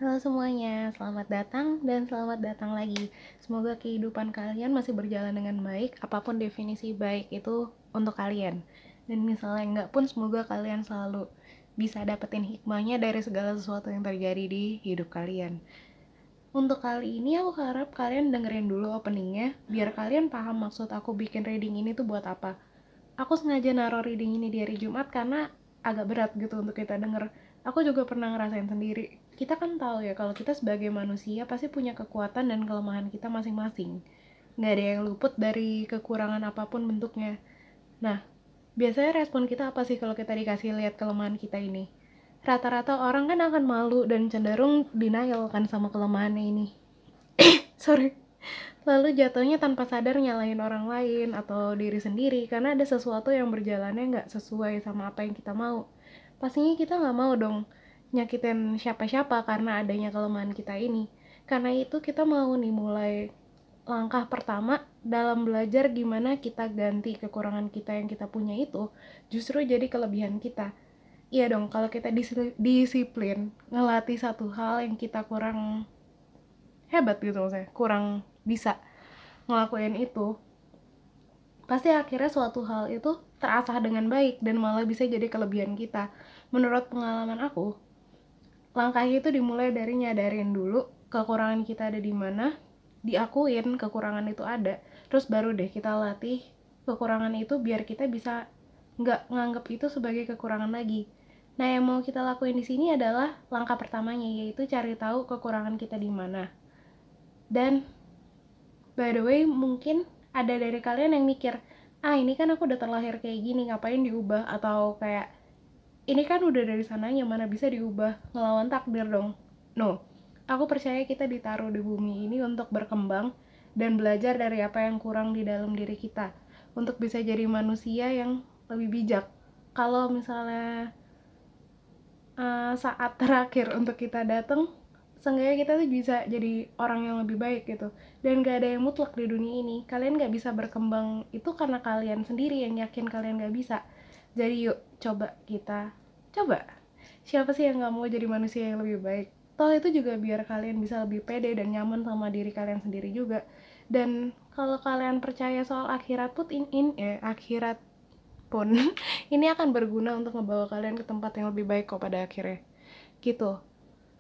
Halo semuanya, selamat datang dan selamat datang lagi. Semoga kehidupan kalian masih berjalan dengan baik, apapun definisi baik itu untuk kalian. Dan misalnya enggak pun, semoga kalian selalu bisa dapetin hikmahnya dari segala sesuatu yang terjadi di hidup kalian. Untuk kali ini aku harap kalian dengerin dulu openingnya, biar kalian paham maksud aku bikin reading ini tuh buat apa. Aku sengaja naruh reading ini di hari Jumat karena agak berat gitu untuk kita denger. Aku juga pernah ngerasain sendiri. Kita kan tahu ya kalau kita sebagai manusia pasti punya kekuatan dan kelemahan kita masing-masing. Nggak ada yang luput dari kekurangan apapun bentuknya. Nah, biasanya respon kita apa sih kalau kita dikasih lihat kelemahan kita ini? Rata-rata orang kan akan malu dan cenderung denial kan sama kelemahannya ini. Sorry. Lalu jatuhnya tanpa sadar nyalahin orang lain atau diri sendiri karena ada sesuatu yang berjalannya nggak sesuai sama apa yang kita mau. Pastinya kita nggak mau dong nyakitin siapa-siapa karena adanya kelemahan kita ini. Karena itu kita mau nih mulai langkah pertama dalam belajar gimana kita ganti kekurangan kita yang kita punya itu justru jadi kelebihan kita. Iya dong, kalau kita disiplin ngelatih satu hal yang kita kurang hebat gitu maksudnya, kurang bisa ngelakuin itu, pasti akhirnya suatu hal itu terasah dengan baik dan malah bisa jadi kelebihan kita. Menurut pengalaman aku, langkah itu dimulai dari nyadarin dulu kekurangan kita ada di mana, diakuin kekurangan itu ada, terus baru deh kita latih kekurangan itu biar kita bisa nggak nganggap itu sebagai kekurangan lagi. Nah, yang mau kita lakuin di sini adalah langkah pertamanya, yaitu cari tahu kekurangan kita di mana. Dan by the way, mungkin ada dari kalian yang mikir, ini kan aku udah terlahir kayak gini, ngapain diubah? Atau kayak, ini kan udah dari sananya, mana bisa diubah? Ngelawan takdir dong. No, aku percaya kita ditaruh di bumi ini untuk berkembang dan belajar dari apa yang kurang di dalam diri kita, untuk bisa jadi manusia yang lebih bijak. Kalau misalnya saat terakhir untuk kita datang, seenggaknya kita tuh bisa jadi orang yang lebih baik gitu. Dan gak ada yang mutlak di dunia ini. Kalian gak bisa berkembang itu karena kalian sendiri yang yakin kalian gak bisa. Jadi yuk coba. Siapa sih yang gak mau jadi manusia yang lebih baik? Toh itu juga biar kalian bisa lebih pede dan nyaman sama diri kalian sendiri juga. Dan kalau kalian percaya soal akhirat akhirat pun ini akan berguna untuk membawa kalian ke tempat yang lebih baik kok pada akhirnya gitu.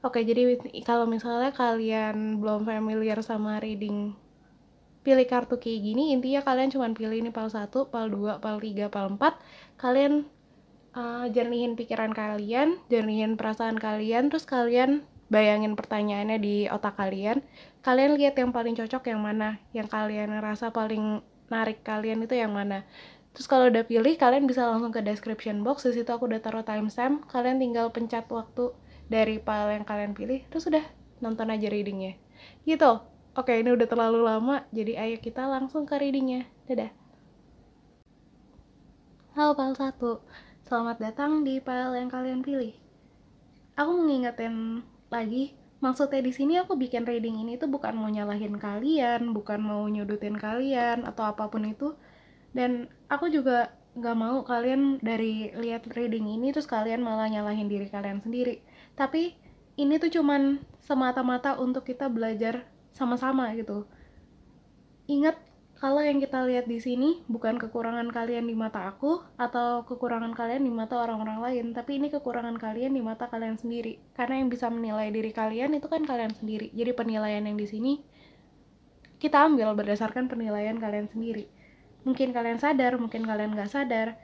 Oke, jadi kalau misalnya kalian belum familiar sama reading pilih kartu kayak gini, intinya kalian cuma pilih ini pal 1, pal 2, pal 3, pal 4. Kalian jernihin pikiran kalian, jernihin perasaan kalian, terus kalian bayangin pertanyaannya di otak kalian. Kalian lihat yang paling cocok yang mana, yang kalian ngerasa paling narik kalian itu yang mana. Terus kalau udah pilih, kalian bisa langsung ke description box. Di situ aku udah taruh timestamp. Kalian tinggal pencet waktu dari file yang kalian pilih, terus udah nonton aja readingnya. Gitu. Oke, ini udah terlalu lama, jadi ayo kita langsung ke readingnya. Dadah. Halo file 1. Selamat datang di file yang kalian pilih. Aku mau ngingetin lagi, maksudnya di sini aku bikin reading ini tuh bukan mau nyalahin kalian, bukan mau nyudutin kalian atau apapun itu. Dan aku juga gak mau kalian dari lihat reading ini terus kalian malah nyalahin diri kalian sendiri. Tapi ini tuh cuman semata-mata untuk kita belajar sama-sama gitu. Ingat, kalau yang kita lihat di sini bukan kekurangan kalian di mata aku atau kekurangan kalian di mata orang-orang lain, tapi ini kekurangan kalian di mata kalian sendiri. Karena yang bisa menilai diri kalian itu kan kalian sendiri. Jadi penilaian yang di sini kita ambil berdasarkan penilaian kalian sendiri. Mungkin kalian sadar, mungkin kalian nggak sadar,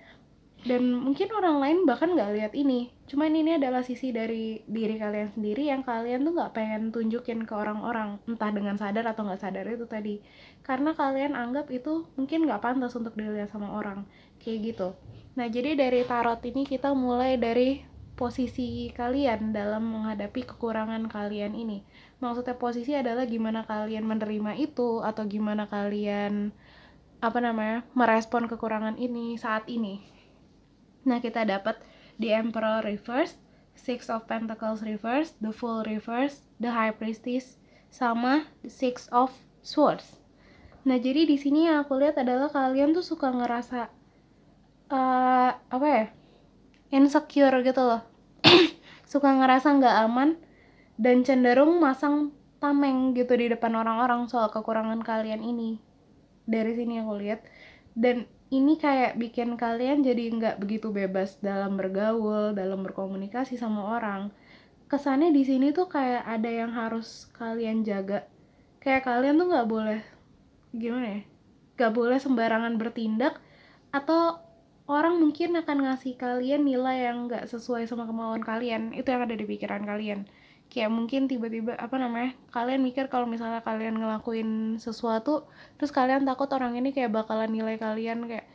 dan mungkin orang lain bahkan nggak lihat ini. Cuman ini adalah sisi dari diri kalian sendiri yang kalian tuh nggak pengen tunjukin ke orang-orang, entah dengan sadar atau nggak sadar itu tadi, karena kalian anggap itu mungkin nggak pantas untuk dilihat sama orang, kayak gitu. Nah, jadi dari tarot ini kita mulai dari posisi kalian dalam menghadapi kekurangan kalian ini. Maksudnya posisi adalah gimana kalian menerima itu atau gimana kalian merespon kekurangan ini saat ini. Nah, kita dapat The Emperor Reverse, Six of Pentacles Reverse, The Fool Reverse, The High Priestess, sama The Six of Swords. Nah, jadi di sini yang aku lihat adalah kalian tuh suka ngerasa insecure gitu loh. Suka ngerasa nggak aman dan cenderung masang tameng gitu di depan orang-orang soal kekurangan kalian ini. Dari sini aku lihat, dan ini kayak bikin kalian jadi nggak begitu bebas dalam bergaul, dalam berkomunikasi sama orang. Kesannya di sini tuh kayak ada yang harus kalian jaga, kayak kalian tuh nggak boleh, gimana ya, nggak boleh sembarangan bertindak, atau orang mungkin akan ngasih kalian nilai yang nggak sesuai sama kemauan kalian. Itu yang ada di pikiran kalian. Kayak mungkin tiba-tiba kalian mikir kalau misalnya kalian ngelakuin sesuatu, terus kalian takut orang ini kayak bakalan nilai kalian kayak,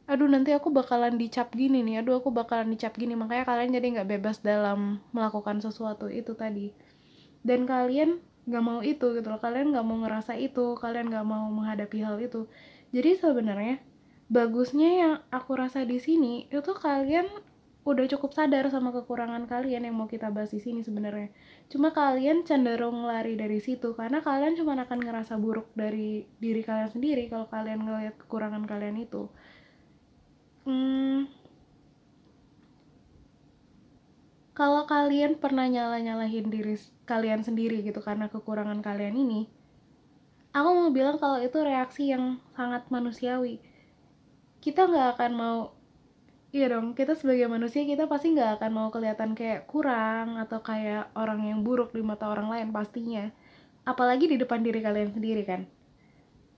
aduh nanti aku bakalan dicap gini nih, aduh aku bakalan dicap gini, makanya kalian jadi nggak bebas dalam melakukan sesuatu itu tadi. Dan kalian nggak mau itu gitu loh, kalian nggak mau ngerasa itu, kalian nggak mau menghadapi hal itu. Jadi sebenarnya bagusnya yang aku rasa di sini itu kalian udah cukup sadar sama kekurangan kalian yang mau kita bahas di sini sebenarnya. Cuma kalian cenderung lari dari situ karena kalian cuma akan ngerasa buruk dari diri kalian sendiri kalau kalian ngelihat kekurangan kalian itu. Kalau kalian pernah nyalahin diri kalian sendiri gitu karena kekurangan kalian ini, aku mau bilang kalau itu reaksi yang sangat manusiawi. Kita nggak akan mau, iya dong, kita sebagai manusia kita pasti nggak akan mau kelihatan kayak kurang atau kayak orang yang buruk di mata orang lain pastinya. Apalagi di depan diri kalian sendiri kan.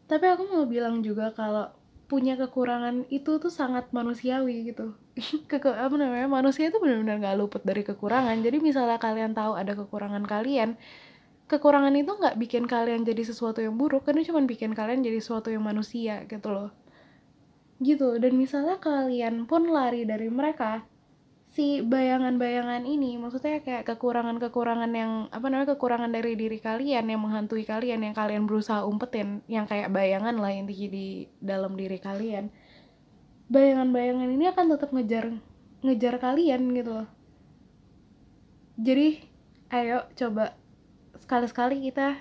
Tapi aku mau bilang juga kalau punya kekurangan itu tuh sangat manusiawi gitu. Manusia itu benar-benar nggak luput dari kekurangan. Jadi misalnya kalian tahu ada kekurangan kalian, kekurangan itu nggak bikin kalian jadi sesuatu yang buruk, karena cuma bikin kalian jadi sesuatu yang manusia gitu loh. Gitu. Dan misalnya kalian pun lari dari mereka, si bayangan-bayangan ini, maksudnya kayak kekurangan-kekurangan yang kekurangan dari diri kalian yang menghantui kalian, yang kalian berusaha umpetin, yang kayak bayangan lah yang di dalam diri kalian. Bayangan-bayangan ini akan tetap ngejar kalian gitu loh. Jadi ayo coba sekali-sekali kita,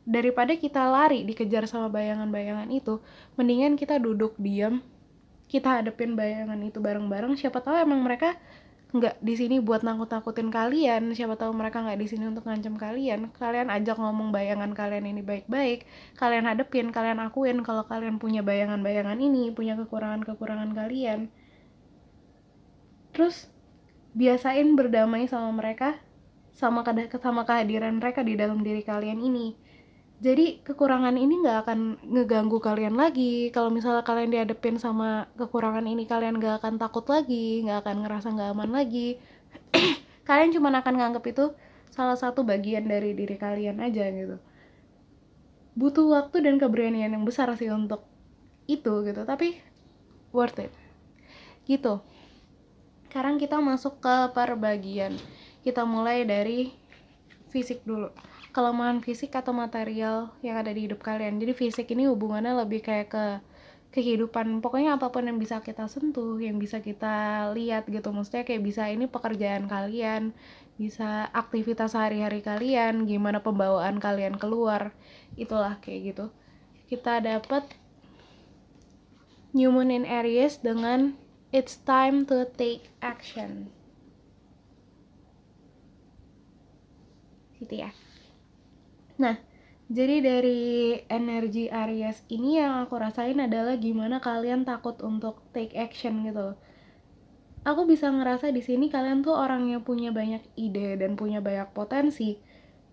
daripada kita lari dikejar sama bayangan-bayangan itu, mendingan kita duduk diam, kita hadepin bayangan itu bareng-bareng. Siapa tahu emang mereka nggak di sini buat nakut-nakutin kalian, siapa tahu mereka nggak di sini untuk ngancam kalian. Kalian ajak ngomong bayangan kalian ini baik-baik, kalian hadepin, kalian akuin kalau kalian punya bayangan-bayangan ini, punya kekurangan-kekurangan kalian. Terus biasain berdamai sama mereka, sama kehadiran mereka di dalam diri kalian ini. Jadi kekurangan ini nggak akan ngeganggu kalian lagi. Kalau misalnya kalian dihadapin sama kekurangan ini, kalian nggak akan takut lagi, nggak akan ngerasa nggak aman lagi. Kalian cuma akan nganggap itu salah satu bagian dari diri kalian aja gitu. Butuh waktu dan keberanian yang besar sih untuk itu gitu, tapi worth it. Gitu. Sekarang kita masuk ke perbagian. Kita mulai dari fisik dulu. Kelemahan fisik atau material yang ada di hidup kalian. Jadi fisik ini hubungannya lebih kayak ke kehidupan, pokoknya apapun yang bisa kita sentuh, yang bisa kita lihat gitu. Maksudnya kayak bisa ini pekerjaan kalian, bisa aktivitas sehari-hari kalian, gimana pembawaan kalian keluar, itulah kayak gitu. Kita dapat New Moon in Aries dengan It's time to take action. Gitu ya. Nah, jadi dari energi Aries ini yang aku rasain adalah gimana kalian takut untuk take action gitu. Aku bisa ngerasa di sini kalian tuh orang yang punya banyak ide dan punya banyak potensi.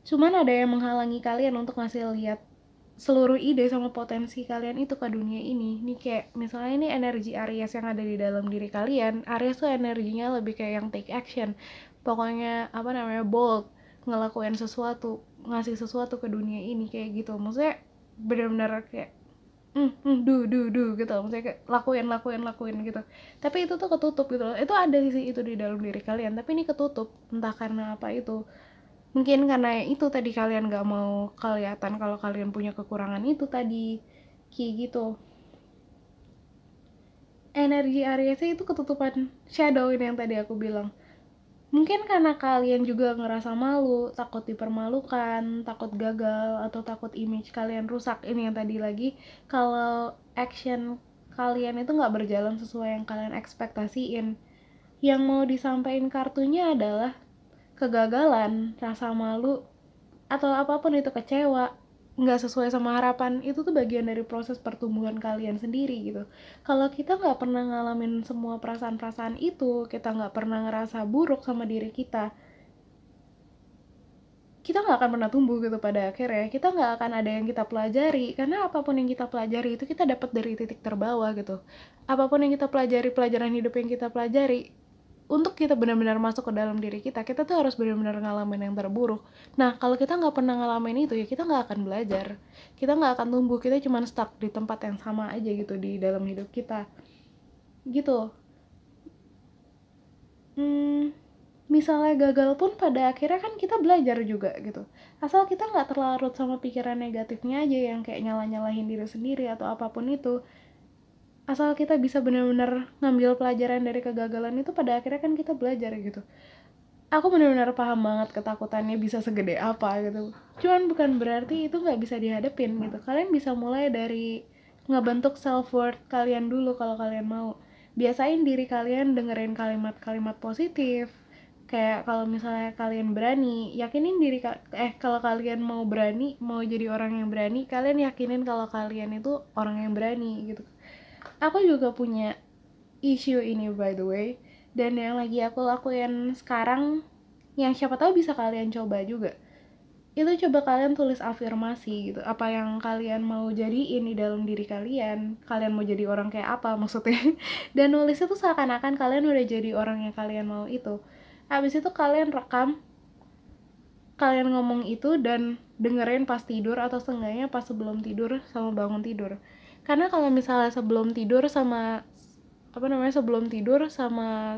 Cuman ada yang menghalangi kalian untuk ngasih lihat seluruh ide sama potensi kalian itu ke dunia ini. Ini kayak misalnya ini energi Aries yang ada di dalam diri kalian. Aries tuh energinya lebih kayak yang take action. Pokoknya bold, ngelakuin sesuatu, ngasih sesuatu ke dunia ini kayak gitu. Maksudnya benar-benar kayak do gitu, maksudnya kayak lakuin gitu. Tapi itu tuh ketutup gitu loh. Itu ada sisi itu di dalam diri kalian, tapi ini ketutup entah karena apa itu. Mungkin karena itu tadi kalian gak mau kelihatan kalau kalian punya kekurangan itu tadi, kayak gitu. Energi Aries itu ketutupan shadow ini yang tadi aku bilang. Mungkin karena kalian juga ngerasa malu, takut dipermalukan, takut gagal, atau takut image kalian rusak. Ini yang tadi lagi, kalau action kalian itu nggak berjalan sesuai yang kalian ekspektasiin. Yang mau disampaikan kartunya adalah kegagalan, rasa malu, atau apapun itu, kecewa, nggak sesuai sama harapan, itu tuh bagian dari proses pertumbuhan kalian sendiri gitu. Kalau kita nggak pernah ngalamin semua perasaan-perasaan itu, kita nggak pernah ngerasa buruk sama diri kita nggak akan pernah tumbuh gitu. Pada akhirnya kita nggak akan ada yang kita pelajari, karena apapun yang kita pelajari itu kita dapat dari titik terbawah gitu. Apapun yang kita pelajari, pelajaran hidup yang kita pelajari, untuk kita benar-benar masuk ke dalam diri kita tuh harus benar-benar ngalamin yang terburuk. Nah, kalau kita nggak pernah ngalamin itu, ya kita nggak akan belajar, kita nggak akan tumbuh, kita cuma stuck di tempat yang sama aja gitu di dalam hidup kita gitu. Misalnya gagal pun pada akhirnya kan kita belajar juga gitu, asal kita nggak terlarut sama pikiran negatifnya aja yang kayak nyalahin diri sendiri atau apapun itu. Asal kita bisa benar-benar ngambil pelajaran dari kegagalan itu, pada akhirnya kan kita belajar gitu. Aku benar-benar paham banget ketakutannya bisa segede apa gitu, cuman bukan berarti itu nggak bisa dihadapin gitu. Kalian bisa mulai dari ngebentuk self worth kalian dulu. Kalau kalian mau, biasain diri kalian dengerin kalimat-kalimat positif. Kayak kalau misalnya kalian berani, yakinin diri kalau kalian mau berani, mau jadi orang yang berani, kalian yakinin kalau kalian itu orang yang berani gitu. Aku juga punya issue ini by the way, dan yang lagi aku lakuin sekarang, yang siapa tahu bisa kalian coba juga, itu coba kalian tulis afirmasi gitu, apa yang kalian mau jadiin di dalam diri kalian mau jadi orang kayak apa maksudnya. Dan nulis itu seakan-akan kalian udah jadi orang yang kalian mau itu. Habis itu kalian rekam, kalian ngomong itu dan dengerin pas tidur, atau seenggaknya pas sebelum tidur sama bangun tidur. Karena kalau misalnya sebelum tidur sama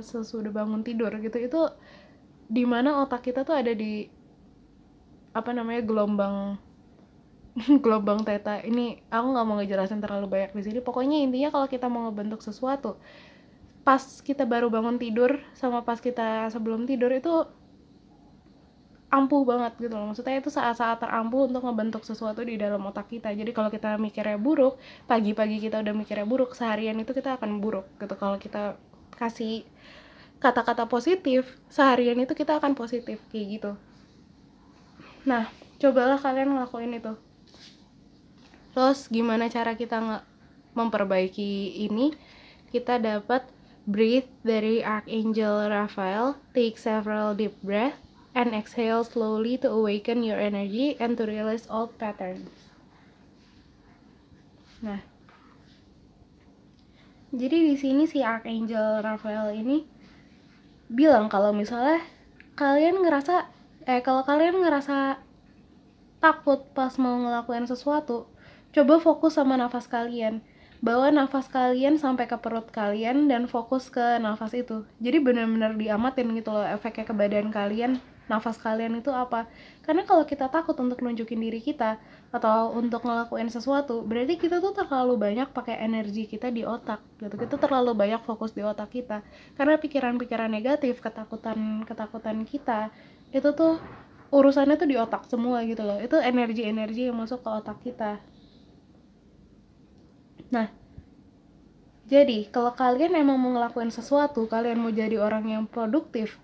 sesudah bangun tidur gitu, itu dimana otak kita tuh ada di gelombang gelombang theta. Ini aku nggak mau ngejelasin terlalu banyak di sini. Pokoknya intinya kalau kita mau ngebentuk sesuatu, pas kita baru bangun tidur sama pas kita sebelum tidur itu ampuh banget gitu loh. Maksudnya itu saat-saat terampuh untuk ngebentuk sesuatu di dalam otak kita. Jadi kalau kita mikirnya buruk, pagi-pagi kita udah mikirnya buruk, seharian itu kita akan buruk gitu. Kalau kita kasih kata-kata positif, seharian itu kita akan positif kayak gitu. Nah, cobalah kalian ngelakuin itu. Terus gimana cara kita memperbaiki ini? Kita dapat breathe dari Archangel Raphael, take several deep breath and exhale slowly to awaken your energy and to release old patterns. Nah, jadi di sini si Archangel Raphael ini bilang kalau misalnya kalau kalian ngerasa takut pas mau ngelakuin sesuatu, coba fokus sama nafas kalian. Bawa nafas kalian sampai ke perut kalian dan fokus ke nafas itu. Jadi benar-benar diamatin gitu loh efeknya ke badan kalian, nafas kalian itu apa. Karena kalau kita takut untuk nunjukin diri kita atau untuk ngelakuin sesuatu, berarti kita tuh terlalu banyak pakai energi kita di otak gitu. Kita terlalu banyak fokus di otak kita. Karena pikiran-pikiran negatif, ketakutan kita, itu tuh urusannya tuh di otak semua gitu loh. Itu energi-energi yang masuk ke otak kita. Nah, jadi kalau kalian emang mau ngelakuin sesuatu, kalian mau jadi orang yang produktif,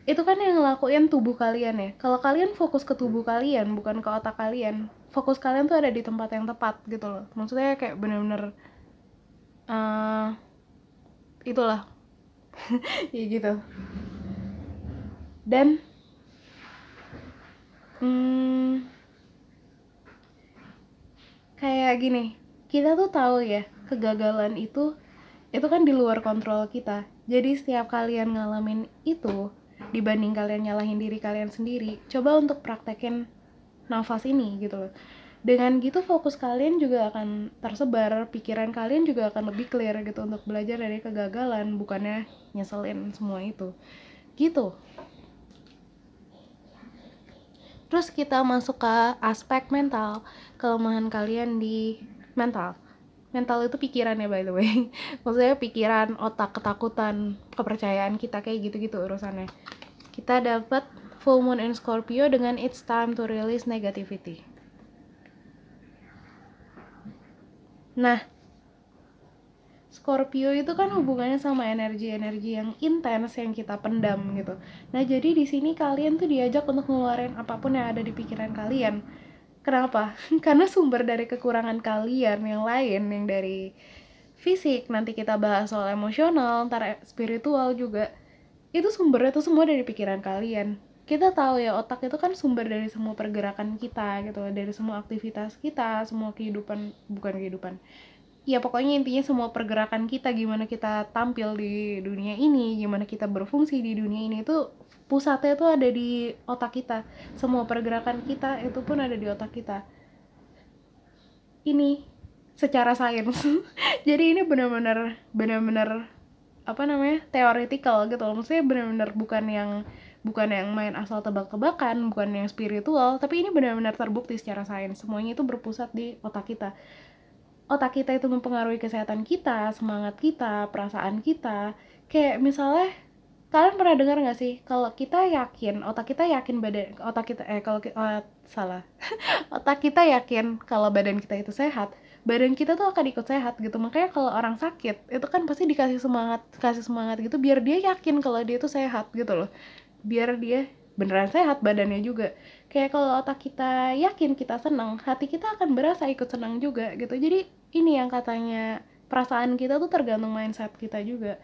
itu kan yang ngelakuin tubuh kalian ya. Kalau kalian fokus ke tubuh kalian, bukan ke otak kalian, fokus kalian tuh ada di tempat yang tepat gitu loh. Maksudnya kayak bener-bener itulah ya gitu. Dan kayak gini, kita tuh tahu ya, kegagalan itu kan di luar kontrol kita. Jadi setiap kalian ngalamin itu, dibanding kalian nyalahin diri kalian sendiri, coba untuk praktekin nafas ini gitu loh. Dengan gitu fokus kalian juga akan tersebar, pikiran kalian juga akan lebih clear gitu untuk belajar dari kegagalan, bukannya nyeselin semua itu gitu. Terus kita masuk ke aspek mental, kelemahan kalian di mental itu pikiran ya by the way. Maksudnya pikiran, otak, ketakutan, kepercayaan kita kayak gitu-gitu urusannya. Kita dapat full moon in Scorpio dengan it's time to release negativity. Nah, Scorpio itu kan hubungannya sama energi-energi yang intens yang kita pendam gitu. Nah, jadi di sini kalian tuh diajak untuk ngeluarin apapun yang ada di pikiran kalian. Kenapa? Karena sumber dari kekurangan kalian yang lain, yang dari fisik, nanti kita bahas soal emosional, ntar spiritual juga. Itu sumbernya tuh semua dari pikiran kalian. Kita tahu ya, otak itu kan sumber dari semua pergerakan kita gitu, dari semua aktivitas kita, semua kehidupan, bukan kehidupan, ya pokoknya intinya semua pergerakan kita, gimana kita tampil di dunia ini, gimana kita berfungsi di dunia ini, itu pusatnya tuh ada di otak kita. Semua pergerakan kita itu pun ada di otak kita. Ini secara sains. Jadi ini benar-benar apa namanya, theoretical gitu loh. Maksudnya benar-benar bukan yang main asal tebak-tebakan, bukan yang spiritual, tapi ini benar-benar terbukti secara sains. Semuanya itu berpusat di otak kita. Otak kita itu mempengaruhi kesehatan kita, semangat kita, perasaan kita. Kayak misalnya, kalian pernah dengar nggak sih, kalau kita yakin, otak kita yakin badan, otak kita, salah. Otak kita yakin kalau badan kita itu sehat, badan kita tuh akan ikut sehat gitu. Makanya kalau orang sakit, itu kan pasti dikasih semangat gitu, biar dia yakin kalau dia tuh sehat gitu loh. Biar dia beneran sehat badannya juga. Kayak kalau otak kita yakin kita senang, hati kita akan berasa ikut senang juga gitu. Jadi ini yang katanya perasaan kita tuh tergantung mindset kita juga.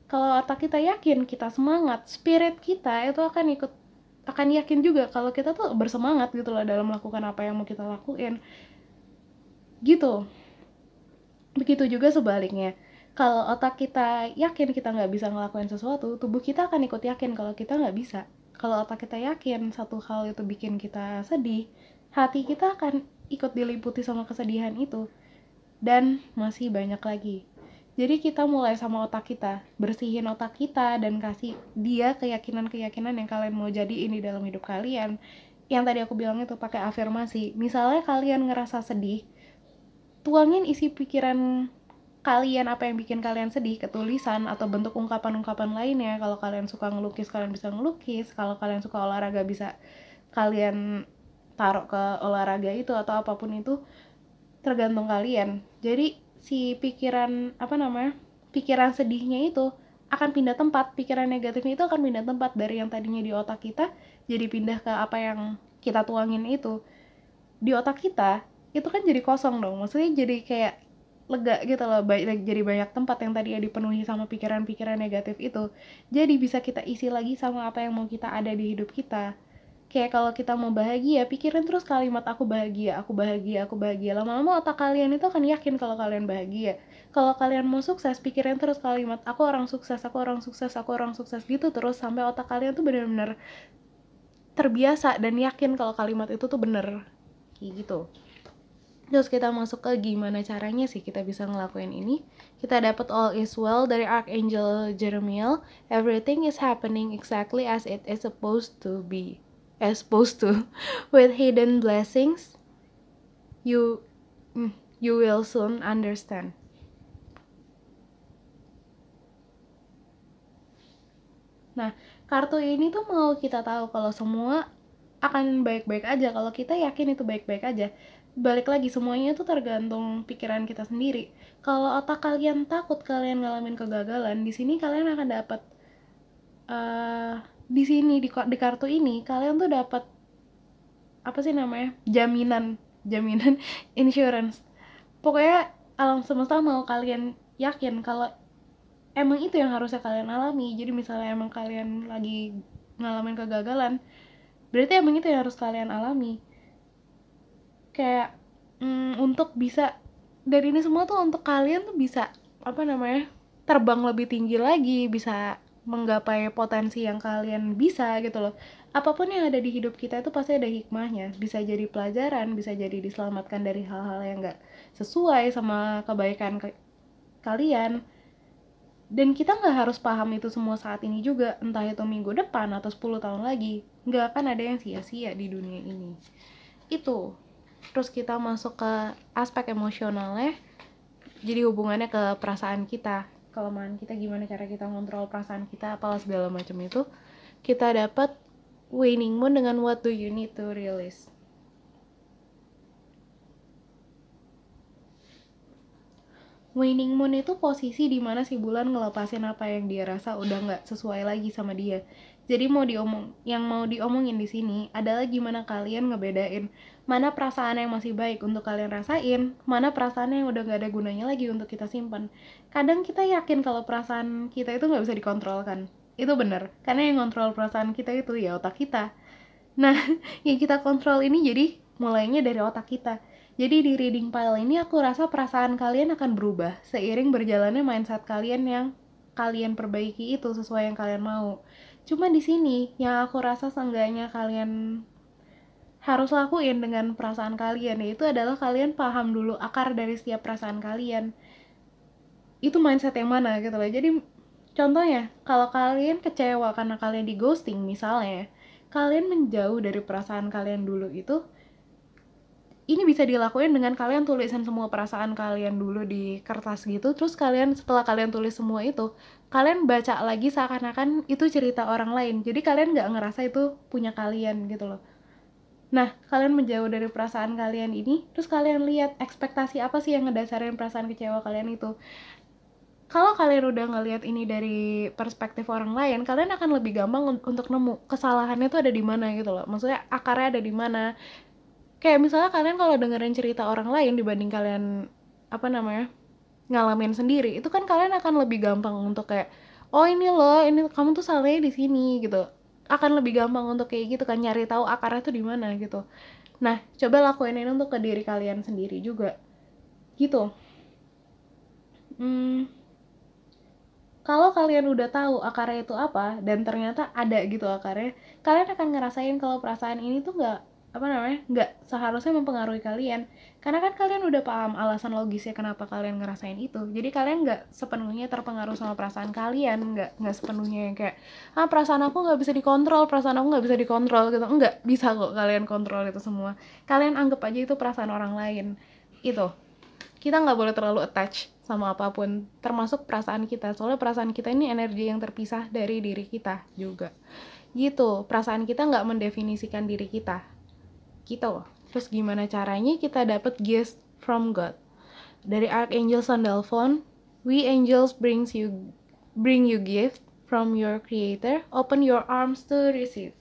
Kalau otak kita yakin kita semangat, spirit kita itu akan yakin juga kalau kita tuh bersemangat gitu loh dalam melakukan apa yang mau kita lakuin gitu. Begitu juga sebaliknya, kalau otak kita yakin kita nggak bisa ngelakuin sesuatu, tubuh kita akan ikut yakin kalau kita nggak bisa. Kalau otak kita yakin satu hal itu bikin kita sedih, hati kita akan ikut diliputi sama kesedihan itu. Dan masih banyak lagi. Jadi kita mulai sama otak kita, bersihin otak kita dan kasih dia keyakinan-keyakinan yang kalian mau jadiin di dalam hidup kalian. Yang tadi aku bilang itu pakai afirmasi. Misalnya kalian ngerasa sedih, tuangin isi pikiran kalian apa yang bikin kalian sedih ke tulisan atau bentuk ungkapan-ungkapan lainnya. Kalau kalian suka ngelukis, kalian bisa ngelukis. Kalau kalian suka olahraga, bisa kalian taruh ke olahraga itu, atau apapun itu tergantung kalian. Jadi si pikiran pikiran sedihnya itu akan pindah tempat, pikiran negatifnya itu akan pindah tempat dari yang tadinya di otak kita jadi pindah ke apa yang kita tuangin itu di otak kita. Itu kan jadi kosong dong, maksudnya jadi kayak lega gitu loh, jadi banyak tempat yang tadi dipenuhi sama pikiran-pikiran negatif itu, jadi bisa kita isi lagi sama apa yang mau kita ada di hidup kita. Kayak kalau kita mau bahagia, pikirin terus kalimat aku bahagia, aku bahagia, aku bahagia. Lama-lama otak kalian itu akan yakin kalau kalian bahagia. Kalau kalian mau sukses, pikirin terus kalimat aku orang sukses, aku orang sukses, aku orang sukses gitu terus sampai otak kalian tuh benar-benar terbiasa dan yakin kalau kalimat itu tuh bener. Kayak gitu. Terus kita masuk ke gimana caranya sih kita bisa ngelakuin ini. Kita dapat all is well dari Archangel Jeremiel. Everything is happening exactly as it is supposed to be. Supposed to. With hidden blessings, you will soon understand. Nah, kartu ini tuh mau kita tahu kalau semua akan baik-baik aja, kalau kita yakin itu baik-baik aja. Balik lagi, semuanya tuh tergantung pikiran kita sendiri. Kalau otak kalian takut kalian ngalamin kegagalan, di sini kalian akan dapat di sini di kartu ini kalian tuh dapat apa sih namanya, jaminan insurance. Pokoknya alam semesta mau kalian yakin kalau emang itu yang harusnya kalian alami. Jadi misalnya emang kalian lagi ngalamin kegagalan, berarti emang itu yang harus kalian alami. Kayak untuk bisa, dan ini semua tuh untuk kalian tuh bisa terbang lebih tinggi lagi, bisa menggapai potensi yang kalian bisa gitu loh. Apapun yang ada di hidup kita itu pasti ada hikmahnya, bisa jadi pelajaran, bisa jadi diselamatkan dari hal-hal yang gak sesuai sama kebaikan kalian. Dan kita gak harus paham itu semua saat ini juga, entah itu minggu depan atau 10 tahun lagi. Gak akan ada yang sia-sia di dunia ini. Itu. Terus kita masuk ke aspek emosionalnya, jadi hubungannya ke perasaan kita, kelemahan kita, gimana cara kita ngontrol perasaan kita, apalah segala macam itu. Kita dapat waning moon dengan what do you need to release. Waning moon itu posisi di mana si bulan ngelepasin apa yang dia rasa udah nggak sesuai lagi sama dia. Jadi yang mau diomongin di sini adalah gimana kalian ngebedain mana perasaan yang masih baik untuk kalian rasain, mana perasaan yang udah nggak ada gunanya lagi untuk kita simpan. Kadang kita yakin kalau perasaan kita itu nggak bisa dikontrolkan. Itu bener, karena yang kontrol perasaan kita itu ya otak kita. Nah, yang kita kontrol ini jadi mulainya dari otak kita. Jadi di reading pile ini aku rasa perasaan kalian akan berubah seiring berjalannya mindset kalian yang kalian perbaiki itu sesuai yang kalian mau. Cuma di sini yang aku rasa seenggaknya kalian harus lakuin dengan perasaan kalian, yaitu adalah kalian paham dulu akar dari setiap perasaan kalian. Itu mindset yang mana gitu loh. Jadi contohnya, kalau kalian kecewa karena kalian di ghosting misalnya, kalian menjauh dari perasaan kalian dulu itu, ini bisa dilakuin dengan kalian tulisin semua perasaan kalian dulu di kertas gitu, terus kalian setelah kalian tulis semua itu, kalian baca lagi seakan-akan itu cerita orang lain, jadi kalian nggak ngerasa itu punya kalian gitu loh. Nah, kalian menjauh dari perasaan kalian ini, terus kalian lihat ekspektasi apa sih yang ngedasarin perasaan kecewa kalian itu. Kalau kalian udah ngelihat ini dari perspektif orang lain, kalian akan lebih gampang untuk nemu kesalahannya tuh ada di mana gitu loh. Maksudnya akarnya ada di mana. Kayak misalnya kalian kalau dengerin cerita orang lain dibanding kalian ngalamin sendiri, itu kan kalian akan lebih gampang untuk kayak, oh ini loh, ini kamu tuh salahnya di sini gitu. Akan lebih gampang untuk kayak gitu kan, nyari tahu akarnya tuh di mana gitu. Nah, coba lakuin ini untuk ke diri kalian sendiri juga. Gitu. Kalau kalian udah tahu akarnya itu apa dan ternyata ada gitu akarnya, kalian akan ngerasain kalau perasaan ini tuh nggak seharusnya mempengaruhi kalian, karena kan kalian udah paham alasan logisnya kenapa kalian ngerasain itu. Jadi kalian nggak sepenuhnya terpengaruh sama perasaan kalian, nggak sepenuhnya yang kayak perasaan aku nggak bisa dikontrol, perasaan aku nggak bisa dikontrol gitu. Nggak bisa kok kalian kontrol itu semua. Kalian anggap aja itu perasaan orang lain. Itu kita nggak boleh terlalu attach sama apapun, termasuk perasaan kita, soalnya perasaan kita ini energi yang terpisah dari diri kita juga gitu. Perasaan kita nggak mendefinisikan diri kita gitu. Terus gimana caranya kita dapat gift from God? Dari Archangel Sandalphon, we angels bring you gift from your creator, open your arms to receive.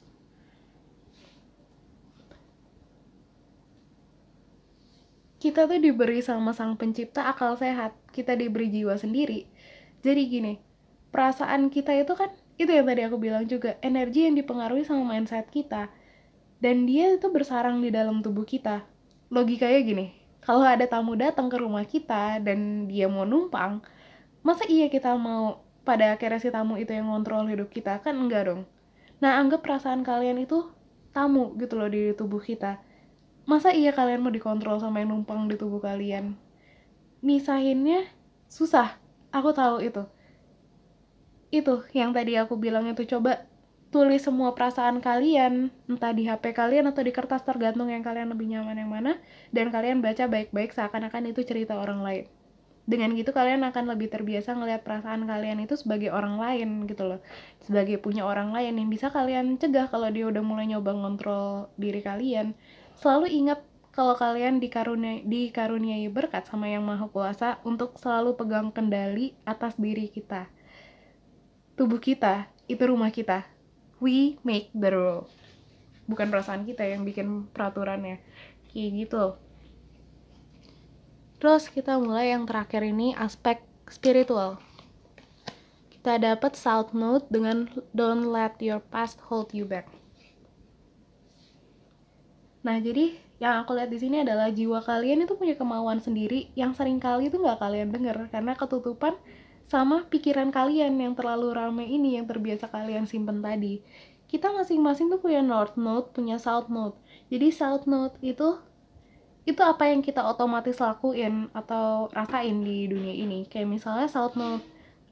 Kita tuh diberi sama sang pencipta akal sehat, kita diberi jiwa sendiri. Jadi gini, perasaan kita itu kan, itu yang tadi aku bilang juga, energi yang dipengaruhi sama mindset kita. Dan dia itu bersarang di dalam tubuh kita. Logikanya gini, kalau ada tamu datang ke rumah kita dan dia mau numpang, masa iya kita mau pada akhirnya si tamu itu yang ngontrol hidup kita? Kan enggak dong. Nah, anggap perasaan kalian itu tamu gitu loh di tubuh kita. Masa iya kalian mau dikontrol sama yang numpang di tubuh kalian? Misahinnya susah, aku tahu itu. Itu yang tadi aku bilang itu, coba tulis semua perasaan kalian, entah di HP kalian atau di kertas, tergantung yang kalian lebih nyaman yang mana, dan kalian baca baik-baik seakan-akan itu cerita orang lain. Dengan gitu kalian akan lebih terbiasa ngelihat perasaan kalian itu sebagai orang lain gitu loh, sebagai punya orang lain yang bisa kalian cegah kalau dia udah mulai nyoba ngontrol diri kalian. Selalu ingat kalau kalian dikaruniai berkat sama Yang Maha Kuasa untuk selalu pegang kendali atas diri kita. Tubuh kita itu rumah kita. We make the rule. Bukan perasaan kita yang bikin peraturannya. Kayak gitu. Terus kita mulai yang terakhir ini, aspek spiritual. Kita dapat South Node dengan don't let your past hold you back. Nah, jadi yang aku lihat di sini adalah jiwa kalian itu punya kemauan sendiri yang seringkali itu nggak kalian dengar karena ketutupan sama pikiran kalian yang terlalu rame ini yang terbiasa kalian simpen tadi. Kita masing-masing tuh punya North Node, punya South Node. Jadi South Node itu apa yang kita otomatis lakuin atau rasain di dunia ini. Kayak misalnya South Node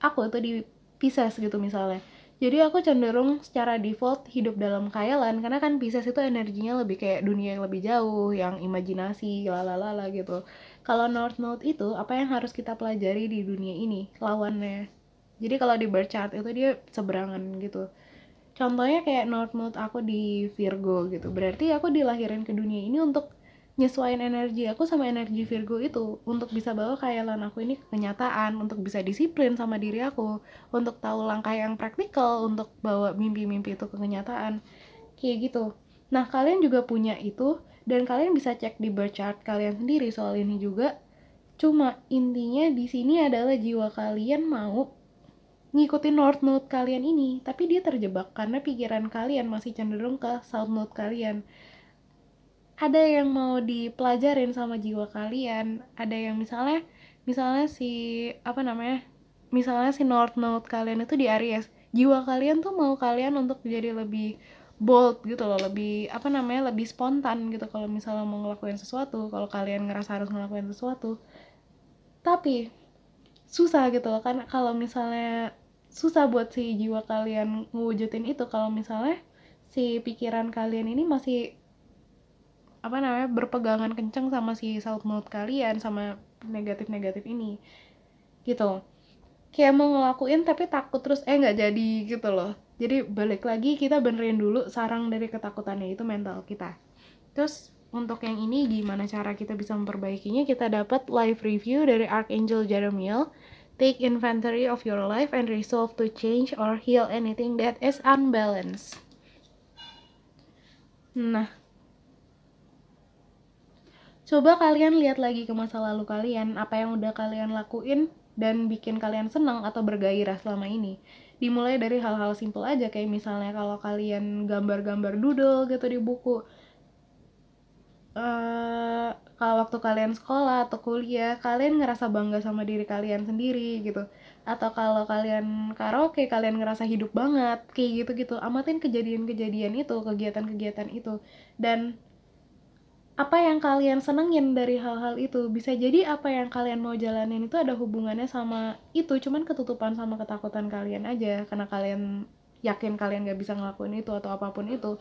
aku itu di Pisces gitu misalnya. Jadi aku cenderung secara default hidup dalam khayalan, karena kan Pisces itu energinya lebih kayak dunia yang lebih jauh, yang imajinasi, lalalala gitu. Kalau North Node itu apa yang harus kita pelajari di dunia ini, lawannya. Jadi kalau di birth chart itu dia seberangan gitu. Contohnya kayak North Node aku di Virgo gitu, berarti aku dilahirin ke dunia ini untuk nyesuaiin energi aku sama energi Virgo itu untuk bisa bawa khayalan aku ini ke kenyataan, untuk bisa disiplin sama diri aku, untuk tahu langkah yang praktikal untuk bawa mimpi-mimpi itu ke kenyataan, kayak gitu. Nah, kalian juga punya itu, dan kalian bisa cek di birth chart kalian sendiri soal ini juga. Cuma intinya di sini adalah jiwa kalian mau ngikutin North Node kalian ini, tapi dia terjebak karena pikiran kalian masih cenderung ke South Node kalian. Ada yang mau dipelajarin sama jiwa kalian, ada yang misalnya si misalnya si North Node kalian itu di Aries, jiwa kalian tuh mau kalian untuk jadi lebih bold gitu loh, lebih spontan gitu kalau misalnya mau ngelakuin sesuatu, kalau kalian ngerasa harus ngelakuin sesuatu. Tapi susah gitu loh, karena kalau misalnya susah buat si jiwa kalian ngewujudin itu kalau misalnya si pikiran kalian ini masih berpegangan kenceng sama si South Node kalian, sama negatif-negatif ini gitu. Kayak mau ngelakuin tapi takut terus nggak jadi gitu loh. Jadi balik lagi, kita benerin dulu sarang dari ketakutannya itu mental kita. Terus untuk yang ini gimana cara kita bisa memperbaikinya, kita dapat live review dari Archangel Jeremiel. Take inventory of your life and resolve to change or heal anything that is unbalanced. Nah, coba kalian lihat lagi ke masa lalu kalian, apa yang udah kalian lakuin dan bikin kalian senang atau bergairah selama ini. Dimulai dari hal-hal simpel aja, kayak misalnya kalau kalian gambar-gambar doodle gitu di buku. Kalau waktu kalian sekolah atau kuliah, kalian ngerasa bangga sama diri kalian sendiri gitu. Atau kalau kalian karaoke, kalian ngerasa hidup banget, kayak gitu-gitu. Amatin kejadian-kejadian itu, kegiatan-kegiatan itu. Dan apa yang kalian senengin dari hal-hal itu, bisa jadi apa yang kalian mau jalanin itu ada hubungannya sama itu, cuman ketutupan sama ketakutan kalian aja karena kalian yakin kalian gak bisa ngelakuin itu atau apapun itu.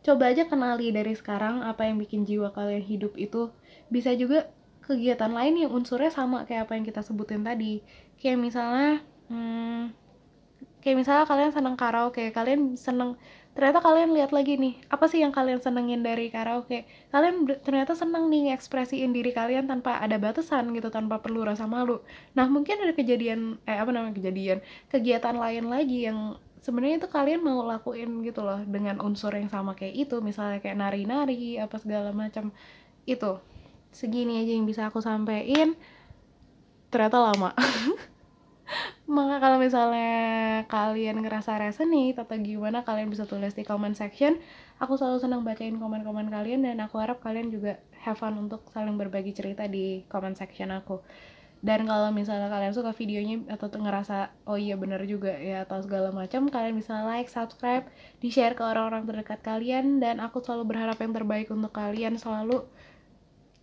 Coba aja kenali dari sekarang apa yang bikin jiwa kalian hidup itu. Bisa juga kegiatan lain yang unsurnya sama kayak apa yang kita sebutin tadi, kayak misalnya kalian seneng karaoke, ternyata kalian lihat lagi nih, apa sih yang kalian senengin dari karaoke, kalian ternyata seneng nih ngekspresiin diri kalian tanpa ada batasan gitu, tanpa perlu rasa malu. Nah, mungkin ada kegiatan lain lagi yang sebenarnya itu kalian mau lakuin gitu loh, dengan unsur yang sama kayak itu, misalnya kayak nari-nari apa segala macam itu. Segini aja yang bisa aku sampein, ternyata lama. Maka kalau misalnya kalian ngerasa resonate atau gimana, kalian bisa tulis di comment section. Aku selalu senang bacain komen-komen kalian, dan aku harap kalian juga have fun untuk saling berbagi cerita di comment section aku. Dan kalau misalnya kalian suka videonya atau ngerasa oh iya benar juga ya atau segala macam, kalian bisa like, subscribe, di-share ke orang-orang terdekat kalian, dan aku selalu berharap yang terbaik untuk kalian. Selalu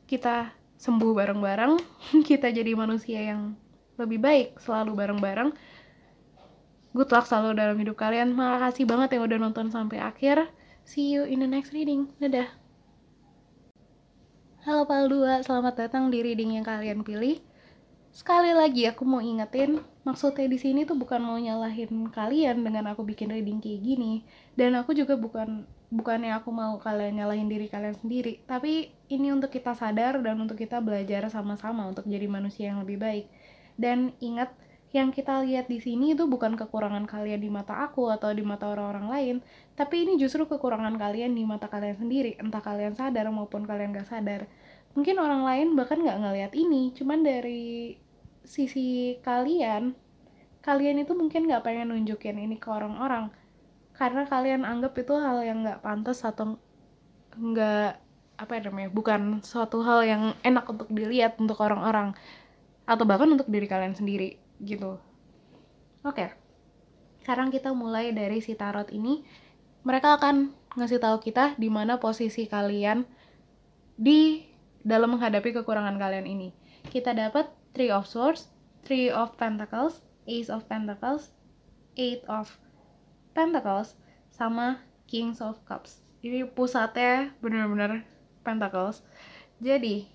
kita sembuh bareng-bareng, kita jadi manusia yang lebih baik selalu bareng-bareng. Good luck selalu dalam hidup kalian. Makasih banget yang udah nonton sampai akhir. See you in the next reading. Dadah. Halo Pal2, selamat datang di reading yang kalian pilih. Sekali lagi aku mau ingetin, maksudnya di sini tuh bukan mau nyalahin kalian dengan aku bikin reading kayak gini, dan aku juga bukannya aku mau kalian nyalahin diri kalian sendiri, tapi ini untuk kita sadar dan untuk kita belajar sama-sama untuk jadi manusia yang lebih baik. Dan ingat, yang kita lihat di sini itu bukan kekurangan kalian di mata aku atau di mata orang-orang lain, tapi ini justru kekurangan kalian di mata kalian sendiri, entah kalian sadar maupun kalian gak sadar. Mungkin orang lain bahkan gak ngeliat ini, cuman dari sisi kalian itu mungkin gak pengen nunjukin ini ke orang-orang, karena kalian anggap itu hal yang gak pantas atau gak, bukan suatu hal yang enak untuk dilihat untuk orang-orang, atau bahkan untuk diri kalian sendiri gitu. Oke. Sekarang kita mulai dari si tarot ini. Mereka akan ngasih tahu kita di mana posisi kalian di dalam menghadapi kekurangan kalian ini. Kita dapat 3 of Swords, 3 of Pentacles, Ace of Pentacles, 8 of Pentacles, sama Kings of Cups. Ini pusatnya bener-bener Pentacles. Jadi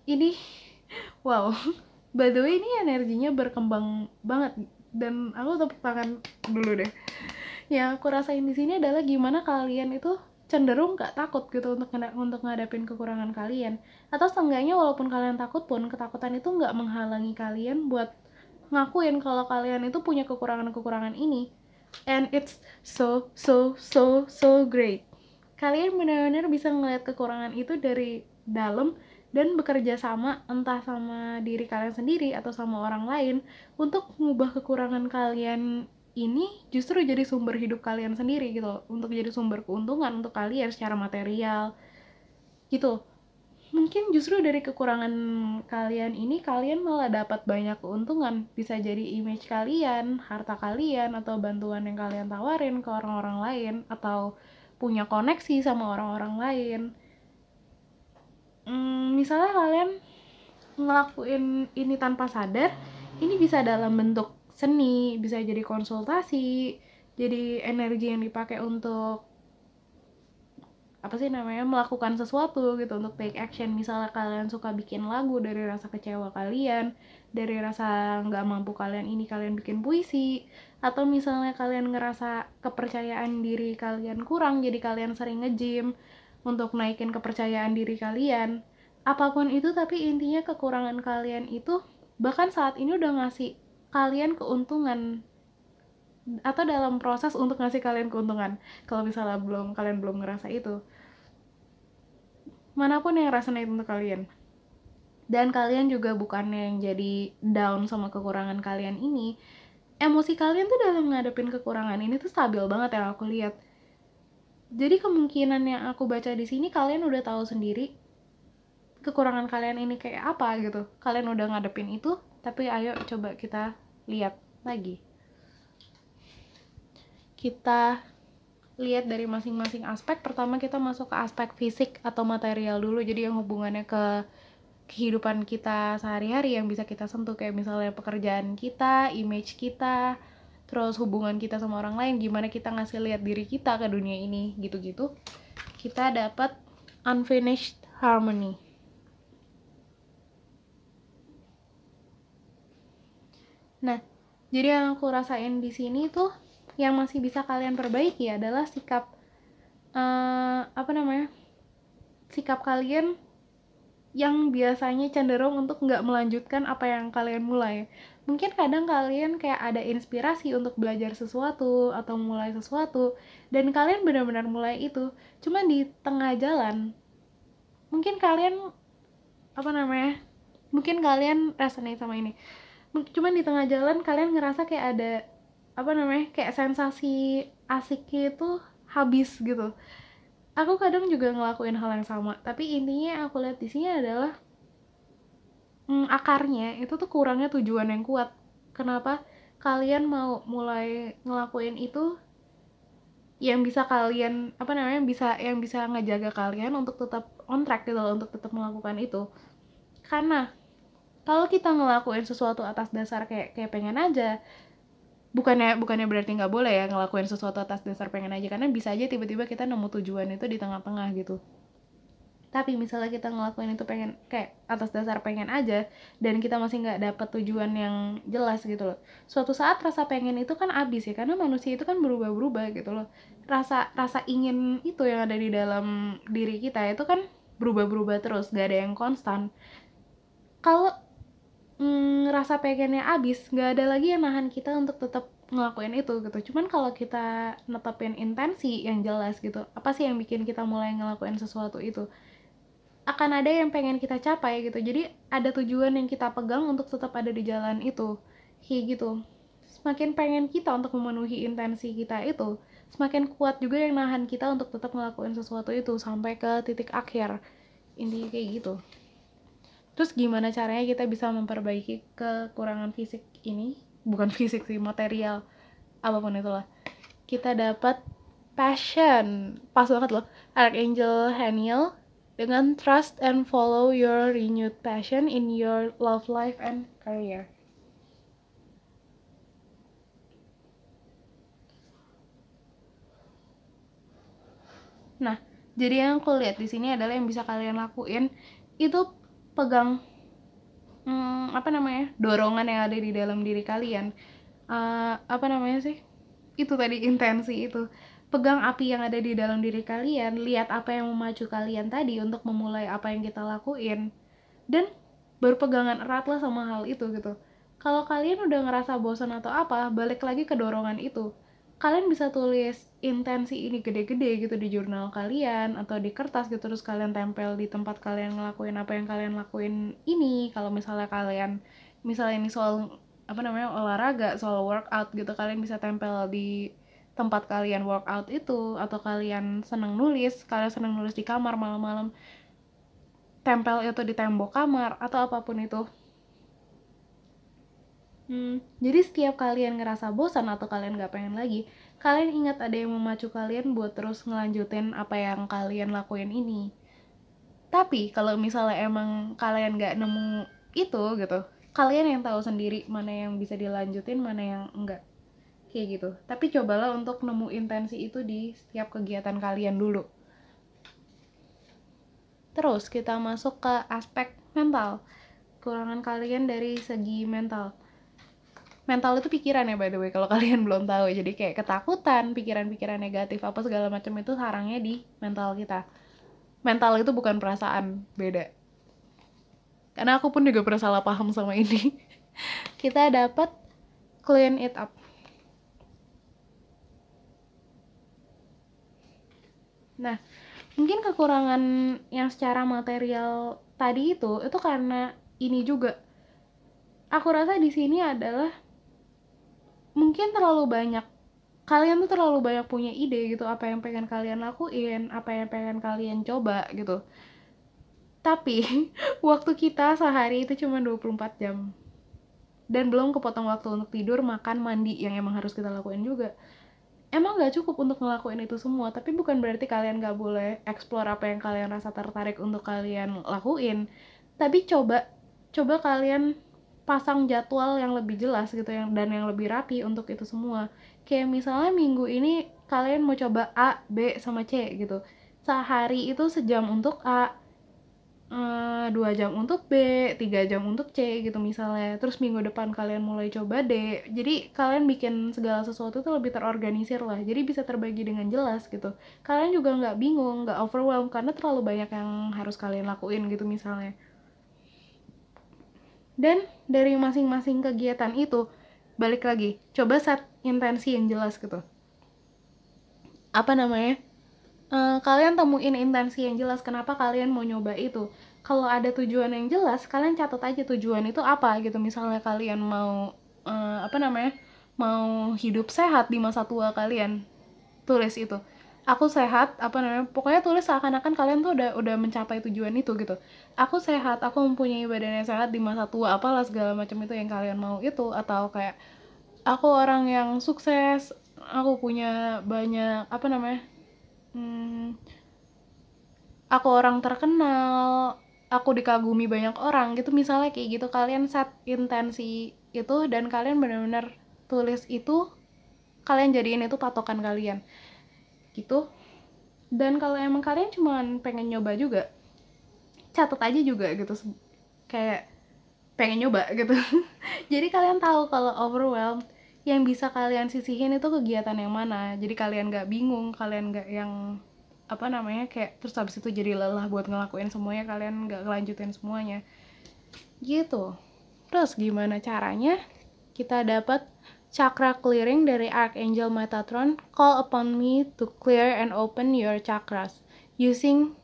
ini wow, by the way ini energinya berkembang banget, dan aku tepuk tangan dulu deh. Yang aku rasain di sini adalah gimana kalian itu cenderung gak takut gitu untuk ngadapin kekurangan kalian. Atau seenggaknya walaupun kalian takut pun, ketakutan itu gak menghalangi kalian buat ngakuin kalau kalian itu punya kekurangan-kekurangan ini. And it's so great. Kalian benar-benar bisa ngeliat kekurangan itu dari dalam dan bekerja sama, entah sama diri kalian sendiri atau sama orang lain, untuk mengubah kekurangan kalian ini justru jadi sumber hidup kalian sendiri gitu, untuk jadi sumber keuntungan untuk kalian secara material gitu. Mungkin justru dari kekurangan kalian ini kalian malah dapat banyak keuntungan, bisa jadi image kalian, harta kalian, atau bantuan yang kalian tawarin ke orang-orang lain, atau punya koneksi sama orang-orang lain. Misalnya kalian ngelakuin ini tanpa sadar, ini bisa dalam bentuk seni, bisa jadi konsultasi, jadi energi yang dipakai untuk melakukan sesuatu gitu, untuk take action. Misalnya kalian suka bikin lagu dari rasa kecewa kalian, dari rasa nggak mampu kalian, ini kalian bikin puisi. Atau misalnya kalian ngerasa kepercayaan diri kalian kurang, jadi kalian sering nge-gym untuk naikin kepercayaan diri kalian. Apapun itu, tapi intinya kekurangan kalian itu bahkan saat ini udah ngasih kalian keuntungan, atau dalam proses untuk ngasih kalian keuntungan. Kalau misalnya kalian belum ngerasa itu, manapun yang rasanya itu untuk kalian. Dan kalian juga bukannya yang jadi down sama kekurangan kalian ini. Emosi kalian tuh dalam ngadepin kekurangan ini tuh stabil banget yang aku lihat. Jadi kemungkinan yang aku baca di sini, kalian udah tahu sendiri kekurangan kalian ini kayak apa gitu. Kalian udah ngadepin itu, tapi ayo coba kita lihat lagi. Kita lihat dari masing-masing aspek. Pertama kita masuk ke aspek fisik atau material dulu, jadi yang hubungannya ke kehidupan kita sehari-hari yang bisa kita sentuh, kayak misalnya pekerjaan kita, image kita, terus hubungan kita sama orang lain, gimana kita ngasih lihat diri kita ke dunia ini, gitu-gitu. Kita dapat unfinished harmony. Nah, jadi yang aku rasain di sini tuh yang masih bisa kalian perbaiki adalah sikap sikap kalian yang biasanya cenderung untuk nggak melanjutkan apa yang kalian mulai. Mungkin kadang kalian kayak ada inspirasi untuk belajar sesuatu atau mulai sesuatu, dan kalian benar-benar mulai itu, cuman di tengah jalan mungkin kalian resonate sama ini. Cuman di tengah jalan kalian ngerasa kayak ada kayak sensasi asiknya itu habis gitu. Aku kadang juga ngelakuin hal yang sama, tapi intinya aku lihat di sini adalah akarnya itu tuh kurangnya tujuan yang kuat. Kenapa kalian mau mulai ngelakuin itu yang bisa kalian yang bisa ngejaga kalian untuk tetap on track gitu loh, untuk tetap melakukan itu. Karena kalau kita ngelakuin sesuatu atas dasar kayak pengen aja, bukannya berarti nggak boleh ya ngelakuin sesuatu atas dasar pengen aja, karena bisa aja tiba-tiba kita nemu tujuan itu di tengah-tengah gitu. Tapi misalnya kita ngelakuin itu pengen kayak atas dasar pengen aja, dan kita masih nggak dapet tujuan yang jelas gitu loh, suatu saat rasa pengen itu kan habis ya, karena manusia itu kan berubah-berubah gitu loh. Rasa ingin itu yang ada di dalam diri kita itu kan berubah-berubah terus, nggak ada yang konstan. Kalau rasa pengennya abis, nggak ada lagi yang nahan kita untuk tetap ngelakuin itu gitu. Cuman kalau kita netepin intensi yang jelas gitu, apa sih yang bikin kita mulai ngelakuin sesuatu itu, akan ada yang pengen kita capai gitu. Jadi ada tujuan yang kita pegang untuk tetap ada di jalan itu, kayak gitu. Semakin pengen kita untuk memenuhi intensi kita itu, semakin kuat juga yang nahan kita untuk tetap ngelakuin sesuatu itu sampai ke titik akhir. Intinya kayak gitu. Terus gimana caranya kita bisa memperbaiki kekurangan fisik ini? Bukan fisik sih, material, apapun itulah. Kita dapat passion, pas banget loh, Archangel Haniel, dengan trust and follow your renewed passion in your love life and career. Nah, jadi yang aku lihat di sini adalah yang bisa kalian lakuin itu pegang dorongan yang ada di dalam diri kalian. Itu tadi intensi itu. pegang api yang ada di dalam diri kalian, lihat apa yang memacu kalian tadi untuk memulai apa yang kita lakuin, dan berpegangan erat lah sama hal itu gitu. Kalau kalian udah ngerasa bosan atau apa, balik lagi ke dorongan itu. Kalian bisa tulis intensi ini gede-gede gitu di jurnal kalian atau di kertas gitu, terus kalian tempel di tempat kalian ngelakuin apa yang kalian lakuin ini. Kalau misalnya ini soal olahraga, soal workout gitu, kalian bisa tempel di tempat kalian workout itu. Atau kalian seneng nulis di kamar malam-malam, tempel itu di tembok kamar atau apapun itu. Jadi setiap kalian ngerasa bosan atau kalian gak pengen lagi, kalian ingat ada yang memacu kalian buat terus ngelanjutin apa yang kalian lakuin ini. Tapi kalau misalnya emang kalian gak nemu itu gitu, kalian yang tahu sendiri mana yang bisa dilanjutin, mana yang enggak, kayak gitu. Tapi cobalah untuk nemu intensi itu di setiap kegiatan kalian dulu. Terus kita masuk ke aspek mental, kekurangan kalian dari segi mental. Mental itu pikiran ya, by the way, kalau kalian belum tahu. Jadi kayak ketakutan, pikiran-pikiran negatif, apa segala macam itu sarangnya di mental kita. Mental itu bukan perasaan, beda. Karena aku pun juga pernah salah paham sama ini. Kita dapat clean it up. Nah, mungkin kekurangan yang secara material tadi itu karena ini juga. Aku rasa di sini adalah mungkin kalian tuh terlalu banyak punya ide gitu, apa yang pengen kalian lakuin, apa yang pengen kalian coba gitu. Tapi waktu kita sehari itu cuma 24 jam. Dan belum kepotong waktu untuk tidur, makan, mandi yang emang harus kita lakuin juga. Emang gak cukup untuk ngelakuin itu semua, tapi bukan berarti kalian gak boleh explore apa yang kalian rasa tertarik untuk kalian lakuin. Tapi coba kalian pasang jadwal yang lebih jelas gitu, dan yang lebih rapi untuk itu semua. Kayak misalnya minggu ini kalian mau coba A, B, sama C gitu. Sehari itu sejam untuk A, 2 jam untuk B, 3 jam untuk C gitu misalnya. Terus minggu depan kalian mulai coba D. Jadi kalian bikin segala sesuatu tuh lebih terorganisir lah. Jadi bisa terbagi dengan jelas gitu. Kalian juga nggak bingung, nggak overwhelmed karena terlalu banyak yang harus kalian lakuin gitu misalnya. Dan dari masing-masing kegiatan itu, balik lagi, coba set intensi yang jelas gitu. Kalian temuin intensi yang jelas kenapa kalian mau nyoba itu. Kalau ada tujuan yang jelas, kalian catat aja tujuan itu apa gitu. Misalnya kalian mau mau hidup sehat di masa tua kalian, tulis itu. Aku sehat, pokoknya tulis seakan-akan kalian tuh udah mencapai tujuan itu gitu. Aku sehat, aku mempunyai badan yang sehat di masa tua, apalah segala macam itu yang kalian mau itu. Atau kayak aku orang yang sukses, aku punya banyak aku orang terkenal, aku dikagumi banyak orang gitu misalnya, kayak gitu. Kalian set intensi itu dan kalian benar-benar tulis itu, kalian jadiin itu patokan kalian gitu. Dan kalau emang kalian cuma pengen nyoba juga, catat aja juga gitu, kayak pengen nyoba gitu. Jadi kalian tahu kalau overwhelmed, yang bisa kalian sisihin itu kegiatan yang mana. Jadi kalian gak bingung, kalian gak yang kayak terus habis itu jadi lelah buat ngelakuin semuanya, kalian gak kelanjutin semuanya gitu. Terus gimana caranya kita dapat chakra clearing dari Archangel Metatron? Call upon me to clear and open your chakras using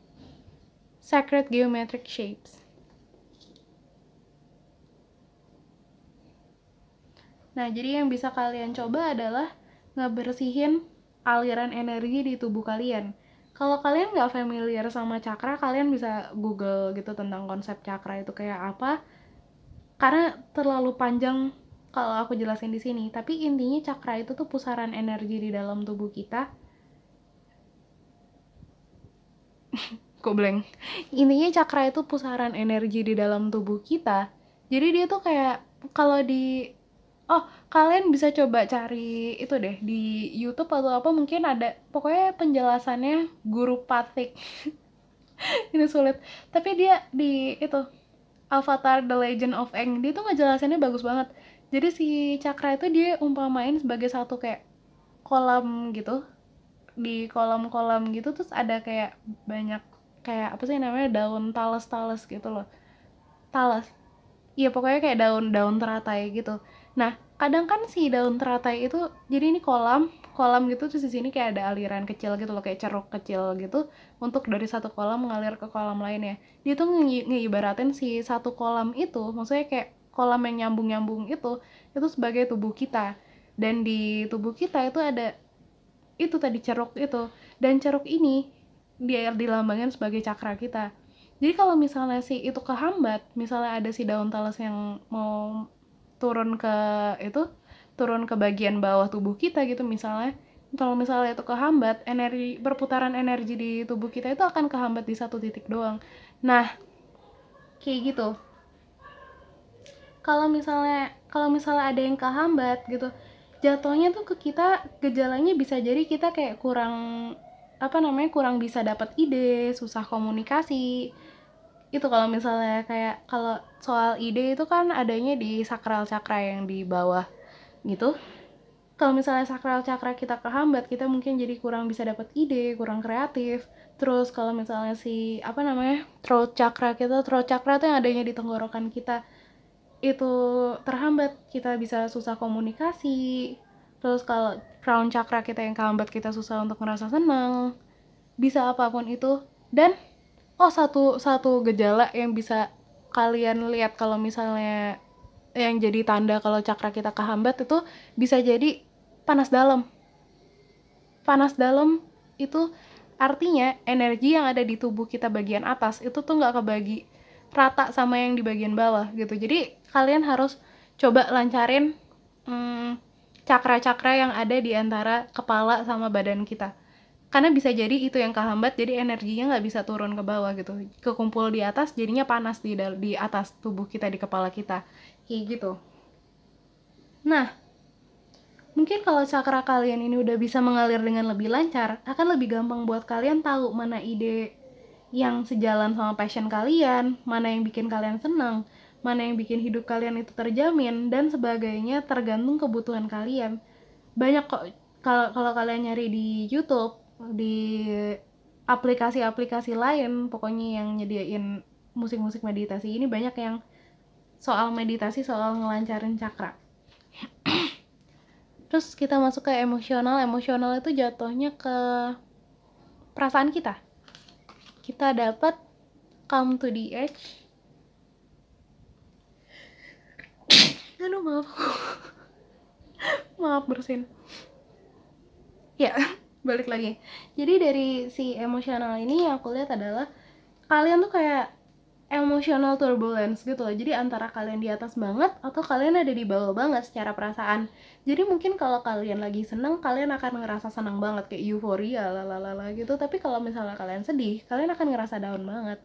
sacred geometric shapes. Nah, jadi yang bisa kalian coba adalah ngebersihin aliran energi di tubuh kalian. Kalau kalian nggak familiar sama chakra, kalian bisa Google gitu tentang konsep chakra itu kayak apa. Karena terlalu panjang kalau aku jelasin di sini. Tapi intinya chakra itu tuh pusaran energi di dalam tubuh kita. Kok blank? Intinya chakra itu pusaran energi di dalam tubuh kita. Jadi dia tuh kayak kalau kalian bisa coba cari itu deh di YouTube atau apa, mungkin ada pokoknya penjelasannya Guru Pathik. Ini sulit, tapi dia di itu Avatar The Legend of Aang, dia tuh ngejelasinnya bagus banget. Jadi si cakra itu dia umpamain sebagai satu kayak kolam gitu, di kolam-kolam gitu, terus ada kayak banyak kayak apa sih namanya, daun talas gitu loh. Talas. Iya, pokoknya kayak daun-daun teratai gitu. Nah, kadang kan si daun teratai itu, jadi ini kolam gitu, terus di sini kayak ada aliran kecil gitu loh, kayak ceruk kecil gitu, untuk dari satu kolam mengalir ke kolam lainnya. Dia tuh ngeibaratin si satu kolam itu, maksudnya kayak kolam yang nyambung-nyambung itu sebagai tubuh kita. Dan di tubuh kita itu ada itu tadi ceruk itu, dan ceruk ini dia dilambangin sebagai cakra kita. Jadi kalau misalnya si itu kehambat, misalnya ada si daun talas yang mau turun ke itu, turun ke bagian bawah tubuh kita gitu misalnya, kalau misalnya itu kehambat, energi perputaran energi di tubuh kita itu akan kehambat di satu titik doang. Nah, kayak gitu. Kalau misalnya ada yang kehambat gitu, jatuhnya tuh ke kita, gejalanya bisa jadi kita kayak kurang kurang bisa dapat ide, susah komunikasi. Itu kalau misalnya kayak, kalau soal ide itu kan adanya di sakral cakra yang di bawah gitu. Kalau misalnya sakral cakra kita kehambat, kita mungkin jadi kurang bisa dapat ide, kurang kreatif. Terus kalau misalnya si throat chakra tuh yang adanya di tenggorokan kita itu terhambat, kita bisa susah komunikasi. Terus kalau crown chakra kita yang kehambat, kita susah untuk merasa senang, bisa apapun itu. Dan satu gejala yang bisa kalian lihat kalau misalnya yang jadi tanda kalau cakra kita kehambat itu bisa jadi panas dalam. Panas dalam itu artinya energi yang ada di tubuh kita bagian atas itu tuh nggak kebagi rata sama yang di bagian bawah gitu. Jadi kalian harus coba lancarin cakra-cakra yang ada di antara kepala sama badan kita. Karena bisa jadi itu yang kehambat, jadi energinya nggak bisa turun ke bawah gitu. Kekumpul di atas, jadinya panas di atas tubuh kita, di kepala kita. Kayak gitu. Nah, mungkin kalau cakra kalian ini udah bisa mengalir dengan lebih lancar, akan lebih gampang buat kalian tahu mana ide yang sejalan sama passion kalian, mana yang bikin kalian senang, mana yang bikin hidup kalian itu terjamin, dan sebagainya, tergantung kebutuhan kalian. Banyak kok, kalau kalian nyari di YouTube, di aplikasi-aplikasi lain, pokoknya yang nyediain musik-musik meditasi ini, banyak yang soal meditasi, soal ngelancarin cakra. Terus kita masuk ke emosional. Emosional itu jatuhnya ke perasaan kita. Kita dapat come to the edge. Aduh, maaf. Maaf, bersin. Ya, balik lagi. Jadi dari si emosional ini yang aku lihat adalah kalian tuh kayak emotional turbulence gitu loh. Jadi antara kalian di atas banget atau kalian ada di bawah banget secara perasaan. Jadi mungkin kalau kalian lagi seneng, kalian akan ngerasa senang banget, kayak euforia lalalala gitu. Tapi kalau misalnya kalian sedih, kalian akan ngerasa down banget.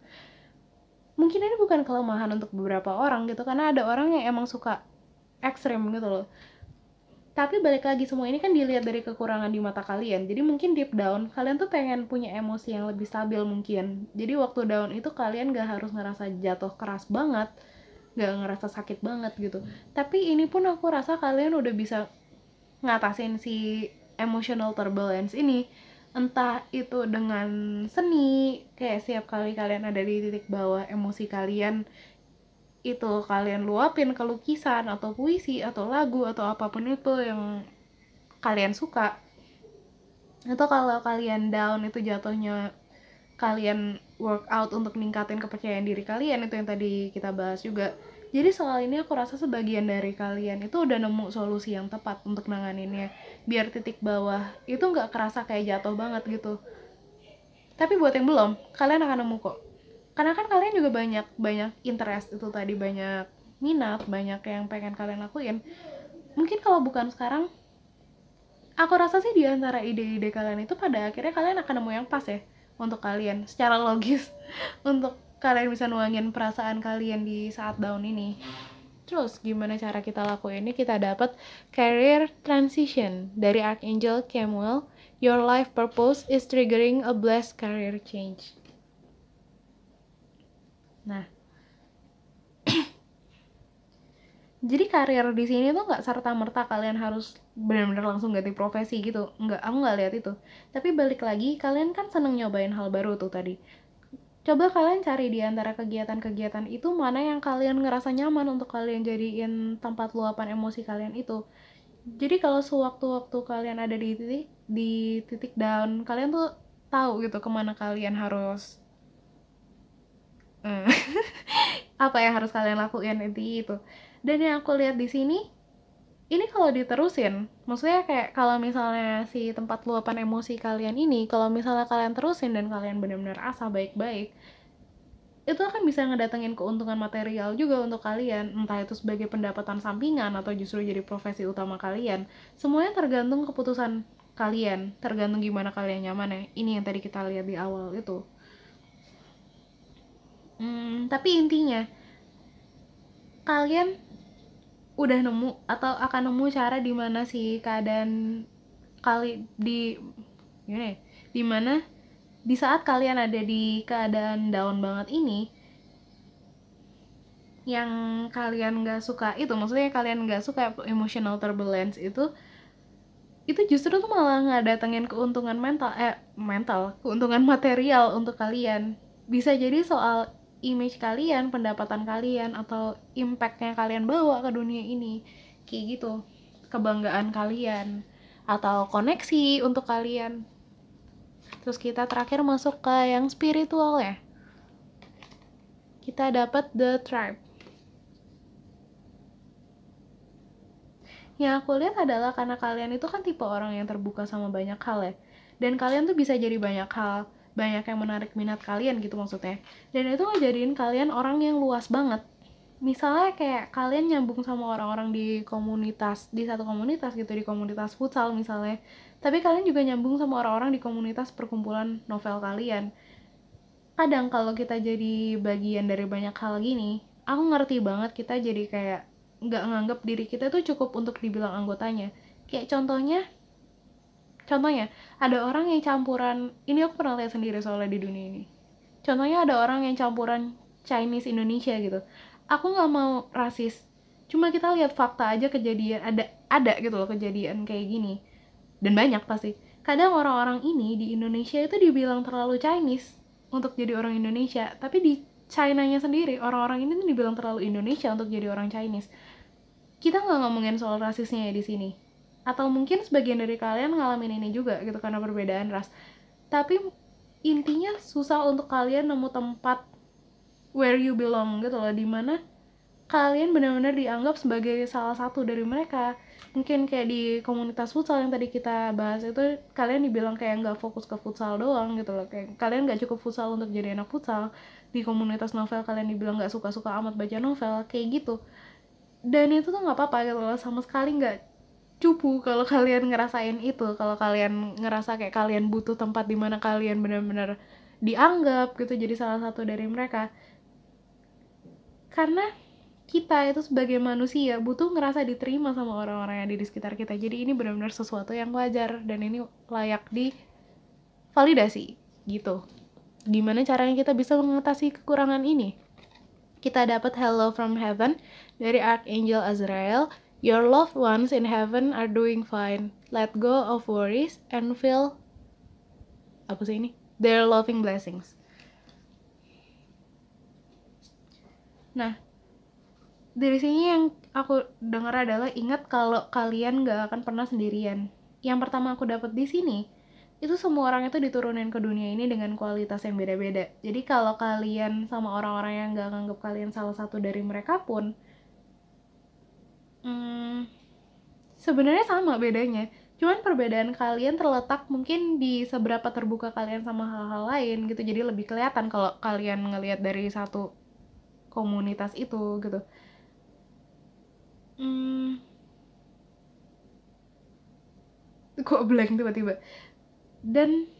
Mungkin ini bukan kelemahan untuk beberapa orang gitu, karena ada orang yang emang suka ekstrim gitu loh. Tapi balik lagi, semua ini kan dilihat dari kekurangan di mata kalian. Jadi mungkin deep down kalian tuh pengen punya emosi yang lebih stabil mungkin. Jadi waktu down itu kalian gak harus ngerasa jatuh keras banget, gak ngerasa sakit banget gitu. Tapi ini pun aku rasa kalian udah bisa ngatasin si emotional turbulence ini. Entah itu dengan seni, kayak setiap kali kalian ada di titik bawah emosi kalian, itu kalian luapin ke lukisan atau puisi atau lagu atau apapun itu yang kalian suka. Atau kalau kalian down, itu jatuhnya kalian workout untuk ningkatin kepercayaan diri kalian, itu yang tadi kita bahas juga. Jadi soal ini aku rasa sebagian dari kalian itu udah nemu solusi yang tepat untuk nanganinnya, biar titik bawah itu nggak kerasa kayak jatuh banget gitu. Tapi buat yang belum, kalian akan nemu kok. Karena kan kalian juga banyak interest itu tadi, banyak minat, banyak yang pengen kalian lakuin. Mungkin kalau bukan sekarang, aku rasa sih di antara ide-ide kalian itu pada akhirnya kalian akan nemu yang pas ya untuk kalian secara logis untuk kalian bisa nuangin perasaan kalian di saat down ini. Terus gimana cara kita lakuin ini? Kita dapat career transition dari Archangel Chamuel. Your life purpose is triggering a blessed career change. Nah, jadi karir di sini tuh nggak serta merta kalian harus benar-benar langsung ganti profesi gitu. Enggak, aku nggak lihat itu. Tapi balik lagi, kalian kan seneng nyobain hal baru tuh tadi. Coba kalian cari di antara kegiatan-kegiatan itu mana yang kalian ngerasa nyaman untuk kalian jadiin tempat luapan emosi kalian itu. Jadi kalau sewaktu-waktu kalian ada di titik down, kalian tuh tahu gitu kemana kalian harus eh, apa yang harus kalian lakuin itu. Dan yang aku lihat di sini, ini kalau diterusin, maksudnya kayak kalau misalnya si tempat luapan emosi kalian ini, kalau misalnya kalian terusin dan kalian benar-benar asah baik-baik, itu akan bisa ngedatengin keuntungan material juga untuk kalian, entah itu sebagai pendapatan sampingan atau justru jadi profesi utama kalian. Semuanya tergantung keputusan kalian, tergantung gimana kalian nyaman ya. Ini yang tadi kita lihat di awal itu. Tapi intinya, kalian udah nemu atau akan nemu cara di mana sih keadaan kali di gimana ya? Di mana di saat kalian ada di keadaan down banget ini, yang kalian nggak suka itu, maksudnya kalian nggak suka emotional turbulence itu justru tuh malah nggak datengin keuntungan keuntungan material untuk kalian. Bisa jadi soal image kalian, pendapatan kalian, atau impact-nya kalian bawa ke dunia ini, kayak gitu, kebanggaan kalian atau koneksi untuk kalian. Terus kita terakhir masuk ke yang spiritual ya, kita dapat the tribe. Yang aku lihat adalah karena kalian itu kan tipe orang yang terbuka sama banyak hal ya. Dan kalian tuh bisa jadi banyak hal, banyak yang menarik minat kalian gitu maksudnya. Dan itu ngejadiin kalian orang yang luas banget. Misalnya kayak kalian nyambung sama orang-orang di komunitas, di satu komunitas gitu, di komunitas futsal misalnya. Tapi kalian juga nyambung sama orang-orang di komunitas perkumpulan novel kalian. Kadang kalau kita jadi bagian dari banyak hal gini, aku ngerti banget kita jadi kayak nggak nganggap diri kita tuh cukup untuk dibilang anggotanya. Kayak contohnya ada orang yang campuran, ini aku pernah lihat sendiri soalnya di dunia ini. Contohnya ada orang yang campuran Chinese Indonesia gitu. Aku nggak mau rasis, cuma kita lihat fakta aja, kejadian ada gitu loh kejadian kayak gini, dan banyak pasti. Kadang orang-orang ini di Indonesia itu dibilang terlalu Chinese untuk jadi orang Indonesia, tapi di China-nya sendiri orang-orang ini tuh dibilang terlalu Indonesia untuk jadi orang Chinese. Kita nggak ngomongin soal rasisnya ya di sini, atau mungkin sebagian dari kalian ngalamin ini juga gitu karena perbedaan ras. Tapi intinya susah untuk kalian nemu tempat where you belong gitu loh, dimana kalian benar-benar dianggap sebagai salah satu dari mereka. Mungkin kayak di komunitas futsal yang tadi kita bahas itu, kalian dibilang kayak nggak fokus ke futsal doang gitu loh, kayak kalian nggak cukup futsal untuk jadi anak futsal. Di komunitas novel kalian dibilang nggak suka-suka amat baca novel, kayak gitu. Dan itu tuh nggak apa-apa gitu loh, sama sekali nggak cupu kalau kalian ngerasain itu, kalau kalian ngerasa kayak kalian butuh tempat di mana kalian benar-benar dianggap gitu jadi salah satu dari mereka. Karena kita itu sebagai manusia butuh ngerasa diterima sama orang-orang yang ada di sekitar kita. Jadi ini benar-benar sesuatu yang wajar dan ini layak divalidasi gitu. Gimana caranya kita bisa mengatasi kekurangan ini? Kita dapat Hello from Heaven dari Archangel Azrael. Your loved ones in heaven are doing fine. Let go of worries and feel apa sih ini? Their loving blessings. Nah, dari sini yang aku dengar adalah ingat kalau kalian gak akan pernah sendirian. Yang pertama aku dapat di sini, itu semua orang itu diturunin ke dunia ini dengan kualitas yang beda-beda. Jadi kalau kalian sama orang-orang yang gak nganggap kalian salah satu dari mereka pun, sebenarnya sama bedanya. Cuman perbedaan kalian terletak mungkin di seberapa terbuka kalian sama hal-hal lain gitu. Jadi lebih kelihatan kalau kalian ngelihat dari satu komunitas itu gitu. Kok blank tiba-tiba. Dan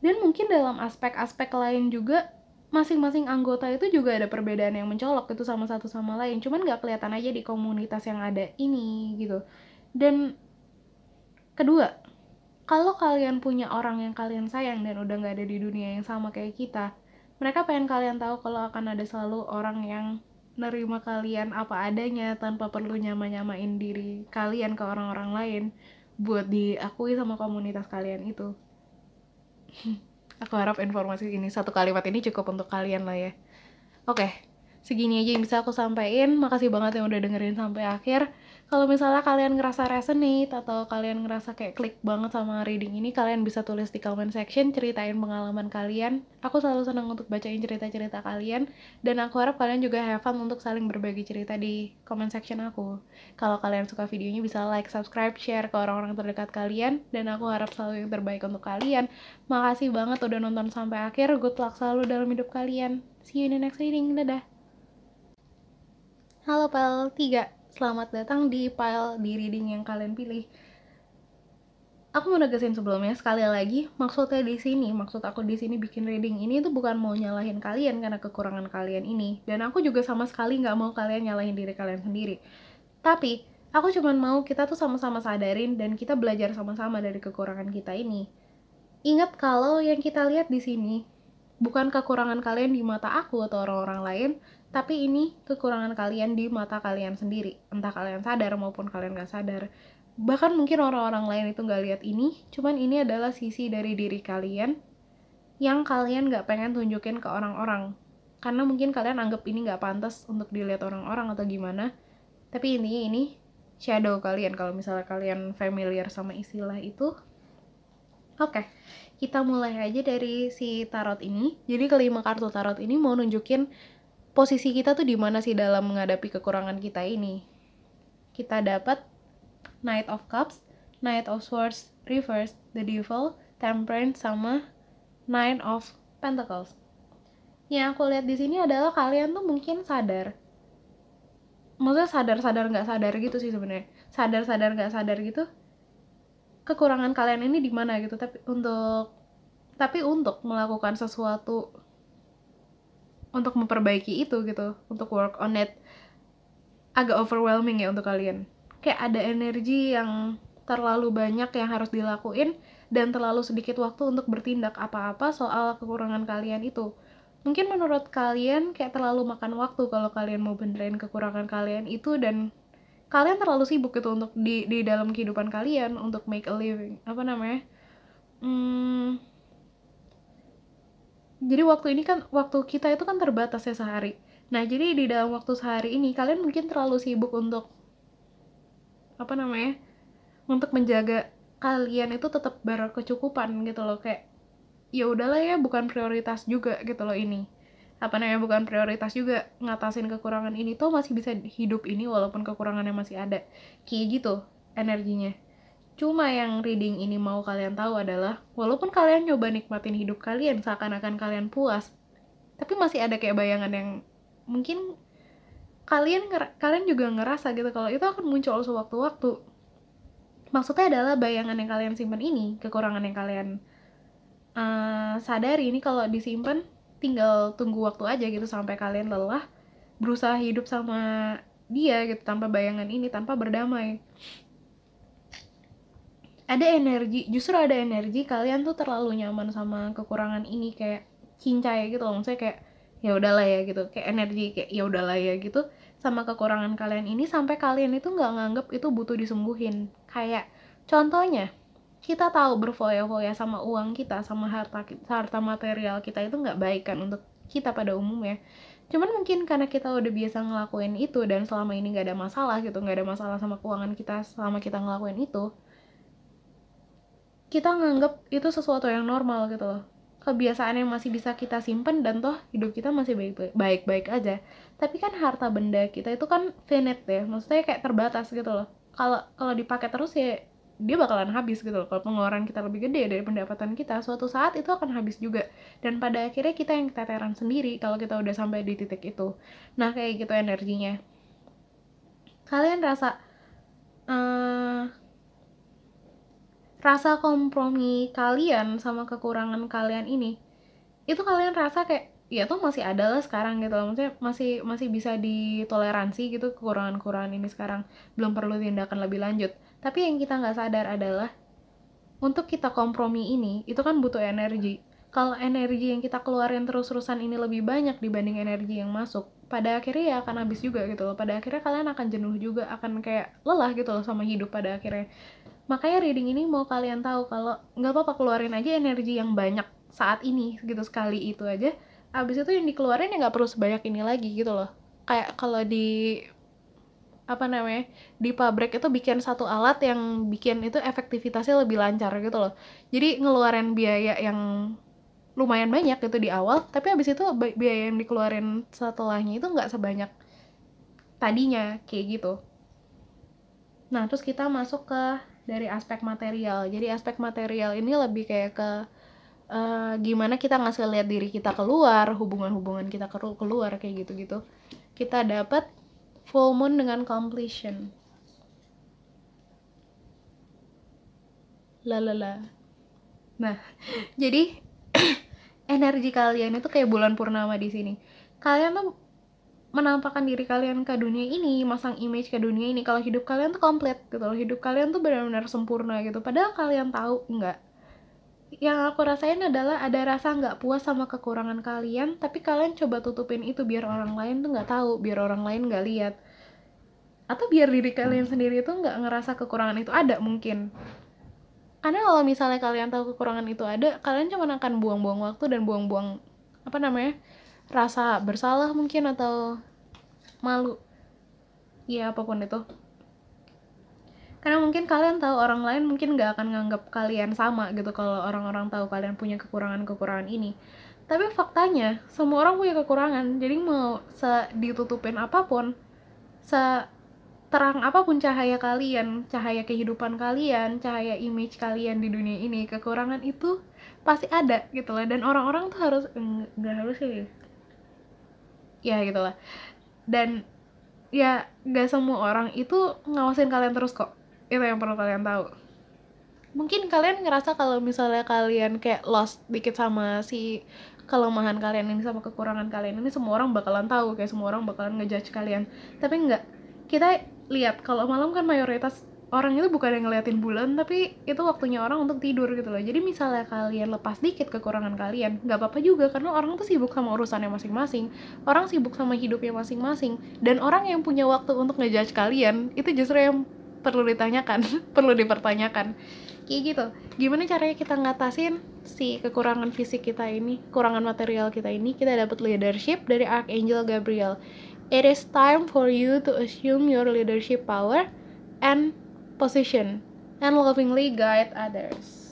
dan mungkin dalam aspek-aspek lain juga masing-masing anggota itu juga ada perbedaan yang mencolok gitu sama satu sama lain, cuman nggak kelihatan aja di komunitas yang ada ini gitu. Dan kedua, kalau kalian punya orang yang kalian sayang dan udah nggak ada di dunia yang sama kayak kita, mereka pengen kalian tahu kalau akan ada selalu orang yang nerima kalian apa adanya tanpa perlu nyamain diri kalian ke orang-orang lain buat diakui sama komunitas kalian itu. Aku harap informasi ini, satu kalimat ini cukup untuk kalian lah ya. Oke, segini aja yang bisa aku sampaikan. Makasih banget yang udah dengerin sampai akhir. Kalau misalnya kalian ngerasa resonate atau kalian ngerasa kayak klik banget sama reading ini, kalian bisa tulis di comment section, ceritain pengalaman kalian. Aku selalu senang untuk bacain cerita-cerita kalian, dan aku harap kalian juga have fun untuk saling berbagi cerita di comment section aku. Kalau kalian suka videonya bisa like, subscribe, share ke orang-orang terdekat kalian, dan aku harap selalu yang terbaik untuk kalian. Makasih banget udah nonton sampai akhir. Good luck selalu dalam hidup kalian. See you in the next reading. Dadah. Halo Pile 3, selamat datang di Pile di reading yang kalian pilih. Aku mau negesin sebelumnya sekali lagi, maksud aku di sini bikin reading ini tuh bukan mau nyalahin kalian karena kekurangan kalian ini, dan aku juga sama sekali nggak mau kalian nyalahin diri kalian sendiri. Tapi aku cuma mau kita tuh sama-sama sadarin dan kita belajar sama-sama dari kekurangan kita ini. Ingat kalau yang kita lihat di sini bukan kekurangan kalian di mata aku atau orang-orang lain, tapi ini kekurangan kalian di mata kalian sendiri. Entah kalian sadar maupun kalian gak sadar. Bahkan mungkin orang-orang lain itu gak lihat ini, cuman ini adalah sisi dari diri kalian yang kalian gak pengen tunjukin ke orang-orang. Karena mungkin kalian anggap ini gak pantas untuk dilihat orang-orang atau gimana. Tapi intinya ini shadow kalian, kalau misalnya kalian familiar sama istilah itu. Oke, kita mulai aja dari si tarot ini. Jadi kelima kartu tarot ini mau nunjukin posisi kita tuh di mana sih dalam menghadapi kekurangan kita ini. Kita dapat Knight of Cups, Knight of Swords reverse, the Devil, Temperance, sama Nine of Pentacles. Yang aku lihat di sini adalah kalian tuh mungkin sadar. Maksudnya sadar-sadar nggak sadar gitu sih sebenarnya. Sadar-sadar nggak sadar gitu. Kekurangan kalian ini di mana gitu, tapi untuk melakukan sesuatu untuk memperbaiki itu gitu, untuk work on it, agak overwhelming ya untuk kalian. Kayak ada energi yang terlalu banyak yang harus dilakuin dan terlalu sedikit waktu untuk bertindak apa-apa soal kekurangan kalian itu. Mungkin menurut kalian kayak terlalu makan waktu kalau kalian mau benerin kekurangan kalian itu, dan kalian terlalu sibuk gitu untuk di dalam kehidupan kalian untuk make a living, jadi waktu kita itu kan terbatas ya sehari. Nah, jadi di dalam waktu sehari ini kalian mungkin terlalu sibuk untuk untuk menjaga kalian itu tetap berkecukupan gitu loh, kayak ya udahlah ya, bukan prioritas juga gitu loh ini. Bukan prioritas juga ngatasin kekurangan ini, tuh masih bisa hidup ini walaupun kekurangannya masih ada. Kayak gitu energinya. Cuma yang reading ini mau kalian tahu adalah, walaupun kalian coba nikmatin hidup kalian seakan-akan kalian puas, tapi masih ada kayak bayangan yang mungkin kalian juga ngerasa gitu kalau itu akan muncul sewaktu-waktu. Maksudnya adalah bayangan yang kalian simpan ini, kekurangan yang kalian sadari ini kalau disimpan tinggal tunggu waktu aja gitu sampai kalian lelah berusaha hidup sama dia gitu tanpa bayangan ini, tanpa berdamai. Justru ada energi kalian tuh terlalu nyaman sama kekurangan ini, kayak cincai gitu loh, maksudnya kayak ya udahlah ya gitu, kayak energi kayak ya udahlah ya gitu sama kekurangan kalian ini sampai kalian itu nggak nganggep itu butuh disembuhin. Kayak contohnya, kita tahu berfoya-foya sama uang kita, sama harta material kita itu nggak baik kan untuk kita pada umumnya. Cuman mungkin karena kita udah biasa ngelakuin itu dan selama ini nggak ada masalah gitu, nggak ada masalah sama keuangan kita selama kita ngelakuin itu, kita nganggep itu sesuatu yang normal gitu loh, kebiasaan yang masih bisa kita simpen, dan toh hidup kita masih baik-baik aja. Tapi kan harta benda kita itu kan finite ya, maksudnya kayak terbatas gitu loh. Kalau dipakai terus ya dia bakalan habis gitu loh. Kalau pengeluaran kita lebih gede dari pendapatan kita, suatu saat itu akan habis juga, dan pada akhirnya kita yang keteteran sendiri kalau kita udah sampai di titik itu. Nah, kayak gitu energinya. Kalian rasa kompromi kalian sama kekurangan kalian ini, itu kalian rasa kayak ya tuh masih ada lah sekarang gitu loh, maksudnya masih bisa ditoleransi gitu kekurangan ini sekarang, belum perlu tindakan lebih lanjut. Tapi yang kita nggak sadar adalah untuk kita kompromi ini itu kan butuh energi. kalau energi yang kita keluarin terus-terusan ini lebih banyak dibanding energi yang masuk, pada akhirnya ya akan habis juga gitu loh. Pada akhirnya kalian akan jenuh juga, akan kayak lelah gitu loh sama hidup pada akhirnya. Makanya reading ini mau kalian tahu kalau nggak apa-apa, keluarin aja energi yang banyak saat ini gitu, sekali itu aja. Abis itu yang dikeluarin ya nggak perlu sebanyak ini lagi gitu loh. Kayak kalau di apa namanya, di pabrik itu bikin satu alat yang bikin itu efektivitasnya lebih lancar gitu loh. Jadi ngeluarin biaya yang lumayan banyak gitu di awal, tapi abis itu biaya yang dikeluarin setelahnya itu nggak sebanyak tadinya kayak gitu. Nah terus kita masuk ke dari aspek material. Jadi aspek material ini lebih kayak ke gimana kita ngasih lihat diri kita keluar, hubungan-hubungan kita keluar kayak gitu-gitu. Kita dapat full moon dengan completion. Lalala. Nah, jadi energi kalian itu kayak bulan purnama di sini. Kalian tuh menampakkan diri kalian ke dunia ini, masang image ke dunia ini kalau hidup kalian tuh komplit gitu loh. Hidup kalian tuh benar-benar sempurna gitu. Padahal kalian tahu enggak. Yang aku rasain adalah ada rasa nggak puas sama kekurangan kalian, tapi kalian coba tutupin itu biar orang lain tuh nggak tahu, biar orang lain nggak lihat, atau biar diri kalian sendiri tuh nggak ngerasa kekurangan itu ada mungkin. Karena kalau misalnya kalian tahu kekurangan itu ada, kalian cuma akan buang-buang waktu dan buang-buang apa namanya, rasa bersalah mungkin atau malu, ya apapun itu. Karena mungkin kalian tahu orang lain mungkin nggak akan nganggap kalian sama gitu kalau orang-orang tahu kalian punya kekurangan-kekurangan ini. Tapi faktanya semua orang punya kekurangan, jadi mau ditutupin apapun, terang apapun cahaya kalian, cahaya kehidupan kalian, cahaya image kalian di dunia ini, kekurangan itu pasti ada gitu lah. Dan orang-orang tuh harus, nggak harus sih ya gitu lah. Dan ya nggak semua orang itu ngawasin kalian terus kok, itu yang perlu kalian tahu. Mungkin kalian ngerasa kalau misalnya kalian kayak lost dikit sama si kelemahan kalian ini, sama kekurangan kalian ini, semua orang bakalan tahu, kayak semua orang bakalan ngejudge kalian. Tapi enggak, kita lihat kalau malam kan mayoritas orang itu bukan yang ngeliatin bulan, tapi itu waktunya orang untuk tidur gitu loh. Jadi misalnya kalian lepas dikit kekurangan kalian, nggak apa-apa juga, karena orang tuh sibuk sama urusannya masing-masing, orang sibuk sama hidupnya masing-masing, dan orang yang punya waktu untuk ngejudge kalian itu justru yang perlu ditanyakan perlu dipertanyakan kayak gitu. Gimana caranya kita ngatasin si kekurangan fisik kita ini, kekurangan material kita ini? Kita dapat leadership dari Archangel Gabriel. It is time for you to assume your leadership power and position and lovingly guide others.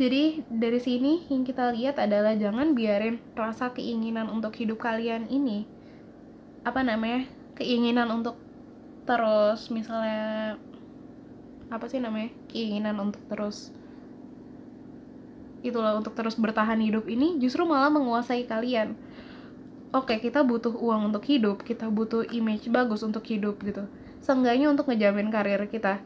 Jadi dari sini yang kita lihat adalah jangan biarin rasa keinginan untuk hidup kalian ini, apa namanya, keinginan untuk terus misalnya apa sih namanya, keinginan untuk terus itulah, untuk terus bertahan hidup ini justru malah menguasai kalian. Oke, kita butuh uang untuk hidup, kita butuh image bagus untuk hidup gitu, seenggaknya untuk ngejamin karir kita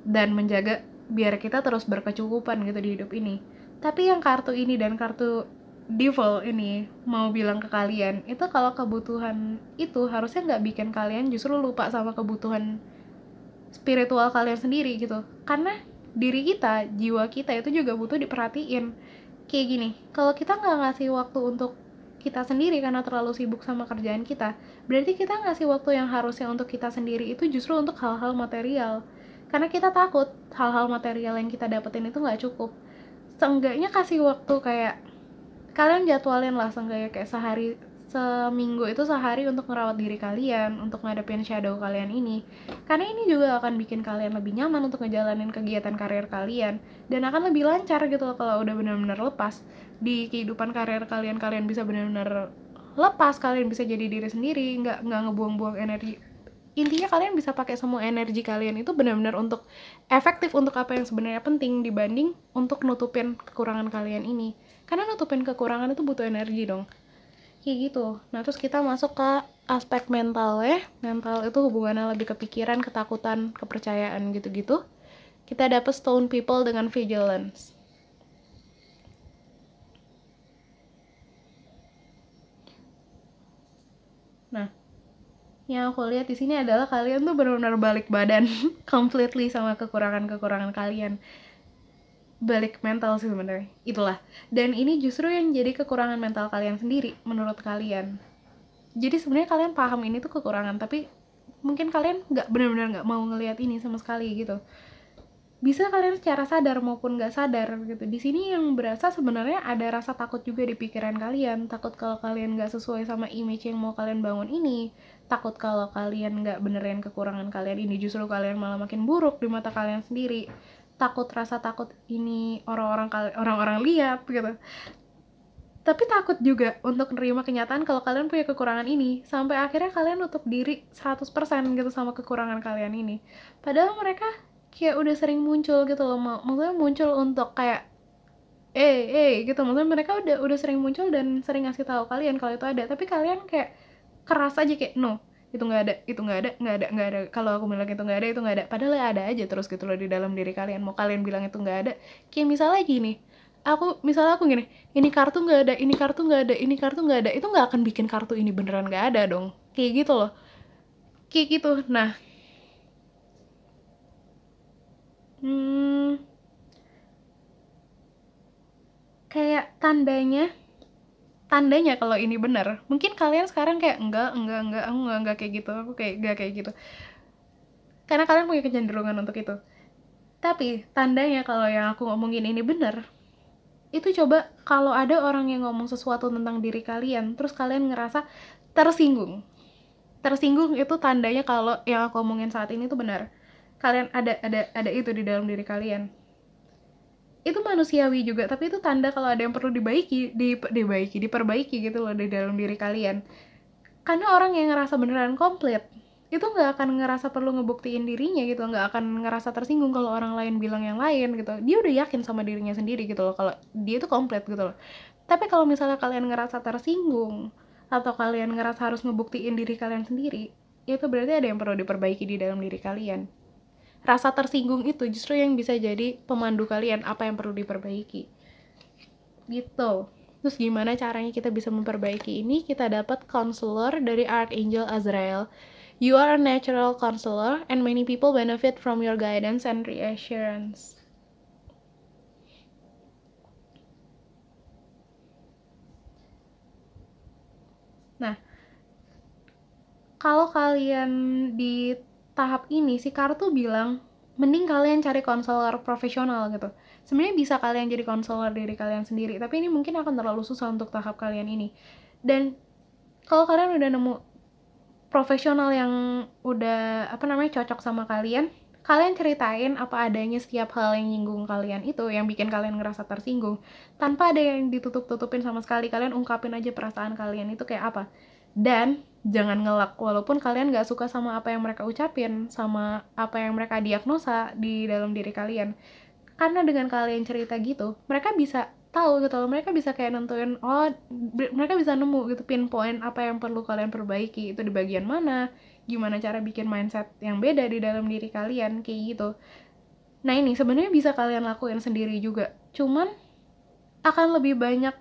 dan menjaga biar kita terus berkecukupan gitu di hidup ini. Tapi yang kartu ini dan kartu devil ini mau bilang ke kalian itu kalau kebutuhan itu harusnya nggak bikin kalian justru lupa sama kebutuhan spiritual kalian sendiri gitu. Karena diri kita, jiwa kita itu juga butuh diperhatiin. Kayak gini, kalau kita nggak ngasih waktu untuk kita sendiri karena terlalu sibuk sama kerjaan kita, berarti kita ngasih waktu yang harusnya untuk kita sendiri itu justru untuk hal-hal material. Karena kita takut hal-hal material yang kita dapetin itu nggak cukup. Seenggaknya kasih waktu, kayak kalian jadwalin lah seenggaknya kayak seminggu itu sehari untuk ngerawat diri kalian, untuk ngadepin shadow kalian ini. Karena ini juga akan bikin kalian lebih nyaman untuk ngejalanin kegiatan karir kalian, dan akan lebih lancar gitu loh kalau udah benar-benar lepas di kehidupan karir kalian. Kalian bisa benar-benar lepas, kalian bisa jadi diri sendiri, nggak ngebuang-buang energi. Intinya kalian bisa pakai semua energi kalian itu benar-benar untuk efektif untuk apa yang sebenarnya penting, dibanding untuk nutupin kekurangan kalian ini. Karena nutupin kekurangan itu butuh energi dong, kayak gitu. Nah terus kita masuk ke aspek mental ya. Mental itu hubungannya lebih ke pikiran, ketakutan, kepercayaan gitu-gitu. Kita dapet stone people dengan vigilance. Nah yang aku lihat di sini adalah kalian tuh benar-benar balik badan completely sama kekurangan kalian. Balik mental sih sebenarnya, itulah. Dan ini justru yang jadi kekurangan mental kalian sendiri menurut kalian. Jadi sebenarnya kalian paham ini tuh kekurangan, tapi mungkin kalian nggak benar-benar nggak mau ngelihat ini sama sekali gitu. Bisa kalian secara sadar maupun nggak sadar gitu. Di sini yang berasa sebenarnya ada rasa takut juga di pikiran kalian. Takut kalau kalian nggak sesuai sama image yang mau kalian bangun ini. Takut kalau kalian nggak benerin kekurangan kalian ini, justru kalian malah makin buruk di mata kalian sendiri. Rasa takut ini orang-orang lihat gitu. Tapi takut juga untuk nerima kenyataan kalau kalian punya kekurangan ini, sampai akhirnya kalian nutup diri 100% gitu sama kekurangan kalian ini. Padahal mereka kayak udah sering muncul gitu loh, maksudnya muncul untuk kayak gitu, maksudnya mereka udah sering muncul dan sering ngasih tahu kalian kalau itu ada, tapi kalian kayak keras aja kayak no, itu nggak ada. Kalau aku bilang itu nggak ada, padahal ya ada aja terus gitu loh di dalam diri kalian. Mau kalian bilang itu nggak ada, kayak misalnya gini, misalnya aku gini, ini kartu nggak ada, ini kartu nggak ada, ini kartu nggak ada, itu nggak akan bikin kartu ini beneran nggak ada dong, kayak gitu loh, kayak gitu. Nah, kayak tandanya kalau ini benar, mungkin kalian sekarang kayak enggak, aku enggak kayak gitu, aku kayak enggak kayak gitu, karena kalian punya kecenderungan untuk itu. Tapi tandanya kalau yang aku ngomongin ini benar, itu coba kalau ada orang yang ngomong sesuatu tentang diri kalian, terus kalian ngerasa tersinggung. Tersinggung itu tandanya kalau yang aku ngomongin saat ini tuh benar. Kalian ada itu di dalam diri kalian. Itu manusiawi juga, tapi itu tanda kalau ada yang perlu diperbaiki gitu loh di dalam diri kalian. Karena orang yang ngerasa beneran komplit itu nggak akan ngerasa perlu ngebuktiin dirinya gitu, nggak akan ngerasa tersinggung kalau orang lain bilang yang lain gitu. Dia udah yakin sama dirinya sendiri gitu loh kalau dia itu komplit gitu loh. Tapi kalau misalnya kalian ngerasa tersinggung atau kalian ngerasa harus ngebuktiin diri kalian sendiri, itu berarti ada yang perlu diperbaiki di dalam diri kalian. Rasa tersinggung itu justru yang bisa jadi pemandu kalian apa yang perlu diperbaiki gitu. Terus gimana caranya kita bisa memperbaiki ini? Kita dapat counselor dari Archangel Azrael. You are a natural counselor and many people benefit from your guidance and reassurance. Nah, kalau kalian di tahap ini, si kartu bilang mending kalian cari konselor profesional gitu. Sebenarnya bisa kalian jadi konselor diri kalian sendiri, tapi ini mungkin akan terlalu susah untuk tahap kalian ini. Dan kalau kalian udah nemu profesional yang udah cocok sama kalian ceritain apa adanya setiap hal yang nyinggung kalian itu, yang bikin kalian ngerasa tersinggung, tanpa ada yang ditutup-tutupin sama sekali. Kalian ungkapin aja perasaan kalian itu kayak apa, dan jangan ngelak walaupun kalian gak suka sama apa yang mereka ucapin, sama apa yang mereka diagnosa di dalam diri kalian. Karena dengan kalian cerita gitu, mereka bisa tahu gitu loh, mereka bisa kayak nentuin, mereka bisa nemu gitu pinpoint apa yang perlu kalian perbaiki, itu di bagian mana, gimana cara bikin mindset yang beda di dalam diri kalian, kayak gitu. Nah ini sebenarnya bisa kalian lakuin sendiri juga, cuman akan lebih banyak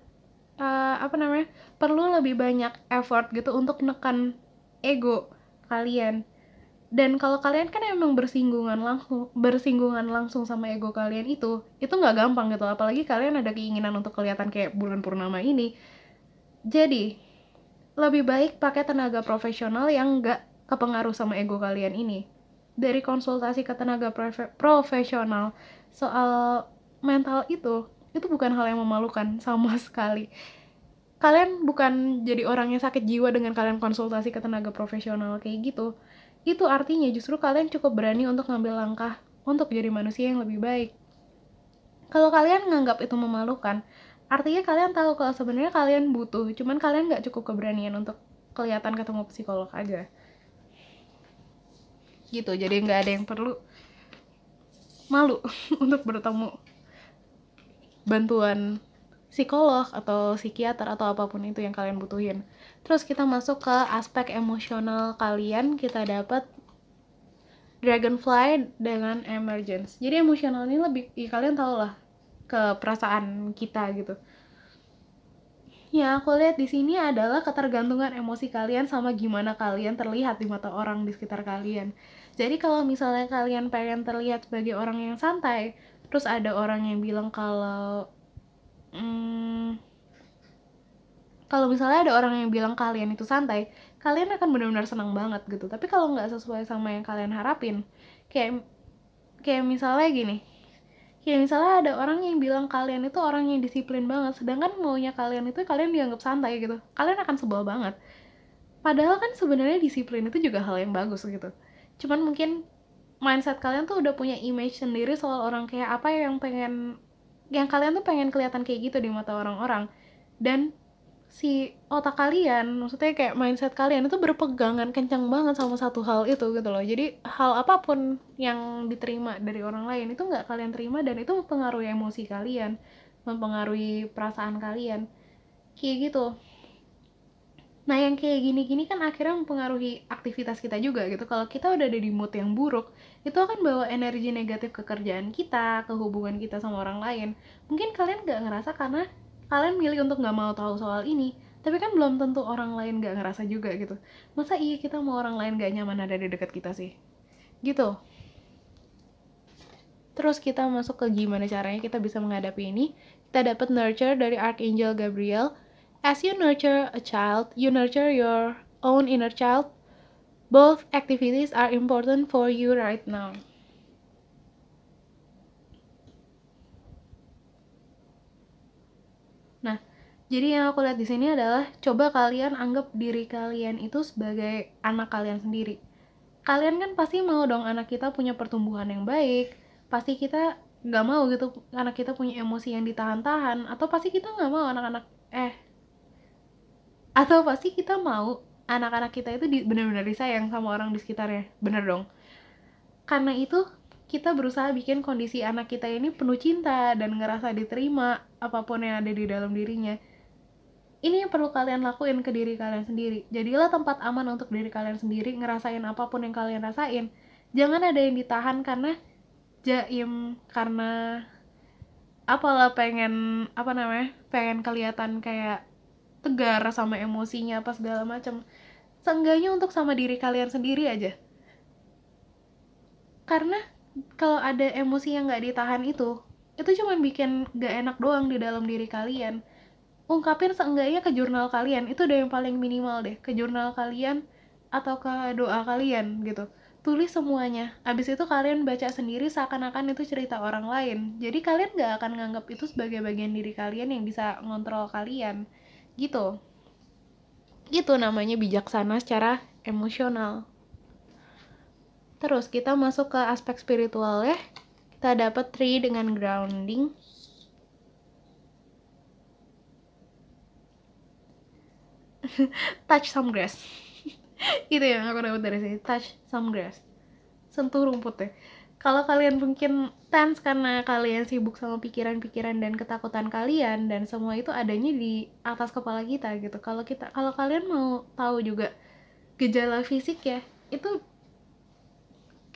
perlu lebih banyak effort gitu untuk nekan ego kalian. Dan kalau kalian kan emang bersinggungan langsung sama ego kalian itu nggak gampang gitu, apalagi kalian ada keinginan untuk kelihatan kayak bulan purnama ini. Jadi lebih baik pakai tenaga profesional yang nggak kepengaruh sama ego kalian ini. Dari konsultasi ke tenaga profesional soal mental itu bukan hal yang memalukan sama sekali. Kalian bukan jadi orang yang sakit jiwa dengan kalian konsultasi ke tenaga profesional kayak gitu. Itu artinya justru kalian cukup berani untuk ngambil langkah untuk jadi manusia yang lebih baik. Kalau kalian nganggap itu memalukan, artinya kalian tahu kalau sebenarnya kalian butuh, cuman kalian nggak cukup keberanian untuk kelihatan ketemu psikolog aja. Gitu, jadi nggak ada yang perlu malu untuk bertemu bantuan psikolog atau psikiater atau apapun itu yang kalian butuhin. Terus kita masuk ke aspek emosional kalian, kita dapat Dragonfly dengan Emergence. Jadi emosional ini lebih, kalian tau lah, ke perasaan kita gitu. Yang aku lihat di sini adalah ketergantungan emosi kalian sama gimana kalian terlihat di mata orang di sekitar kalian. Jadi kalau misalnya kalian pengen terlihat sebagai orang yang santai, terus ada orang yang bilang kalau misalnya ada orang yang bilang kalian itu santai, kalian akan benar-benar senang banget gitu. Tapi kalau nggak sesuai sama yang kalian harapin, kayak kayak misalnya gini, kayak misalnya ada orang yang bilang kalian itu orang yang disiplin banget, sedangkan maunya kalian itu kalian dianggap santai gitu, kalian akan sebel banget. Padahal kan sebenarnya disiplin itu juga hal yang bagus gitu. Cuman mungkin mindset kalian tuh udah punya image sendiri soal orang kayak apa yang kalian tuh pengen kelihatan kayak gitu di mata orang-orang. Dan si otak kalian, maksudnya kayak mindset kalian itu berpegangan kencang banget sama satu hal itu gitu loh. Jadi hal apapun yang diterima dari orang lain itu nggak kalian terima, dan itu mempengaruhi emosi kalian, mempengaruhi perasaan kalian, kayak gitu. Nah yang kayak gini-gini kan akhirnya mempengaruhi aktivitas kita juga gitu. Kalau kita udah ada di mood yang buruk, itu akan bawa energi negatif ke kerjaan kita, ke hubungan kita sama orang lain. Mungkin kalian gak ngerasa karena kalian milih untuk gak mau tahu soal ini, tapi kan belum tentu orang lain gak ngerasa juga gitu. Masa iya kita mau orang lain gak nyaman ada di dekat kita sih? Gitu. Terus kita masuk ke gimana caranya kita bisa menghadapi ini. Kita dapat nurture dari Archangel Gabriel. As you nurture a child, you nurture your own inner child. Both activities are important for you right now. Nah, jadi yang aku lihat di sini adalah coba kalian anggap diri kalian itu sebagai anak kalian sendiri. Kalian kan pasti mau dong anak kita punya pertumbuhan yang baik. Pasti kita nggak mau gitu anak kita punya emosi yang ditahan-tahan. Atau pasti kita nggak mau atau pasti kita mau anak-anak kita itu benar-benar disayang sama orang di sekitarnya. Bener dong. Karena itu kita berusaha bikin kondisi anak kita ini penuh cinta dan ngerasa diterima apapun yang ada di dalam dirinya. Ini yang perlu kalian lakuin ke diri kalian sendiri. Jadilah tempat aman untuk diri kalian sendiri, ngerasain apapun yang kalian rasain. Jangan ada yang ditahan karena jaim, karena pengen kelihatan kayak tegar sama emosinya apa segala macam. Seenggaknya untuk sama diri kalian sendiri aja. Karena kalau ada emosi yang gak ditahan itu cuma bikin gak enak doang di dalam diri kalian. Ungkapin seenggaknya ke jurnal kalian, itu udah yang paling minimal deh. Ke jurnal kalian atau ke doa kalian gitu. Tulis semuanya, abis itu kalian baca sendiri seakan-akan itu cerita orang lain. Jadi kalian gak akan nganggap itu sebagai bagian diri kalian yang bisa ngontrol kalian gitu. Gitu namanya bijaksana secara emosional. Terus kita masuk ke aspek spiritual ya. Kita dapat 3 dengan grounding. Touch some grass. Itu yang aku dapat dari sini, touch some grass. Sentuh rumput ya. Kalau kalian mungkin tense karena kalian sibuk sama pikiran-pikiran dan ketakutan kalian, dan semua itu adanya di atas kepala kita gitu. Kalau kalian mau tahu juga gejala fisik ya, itu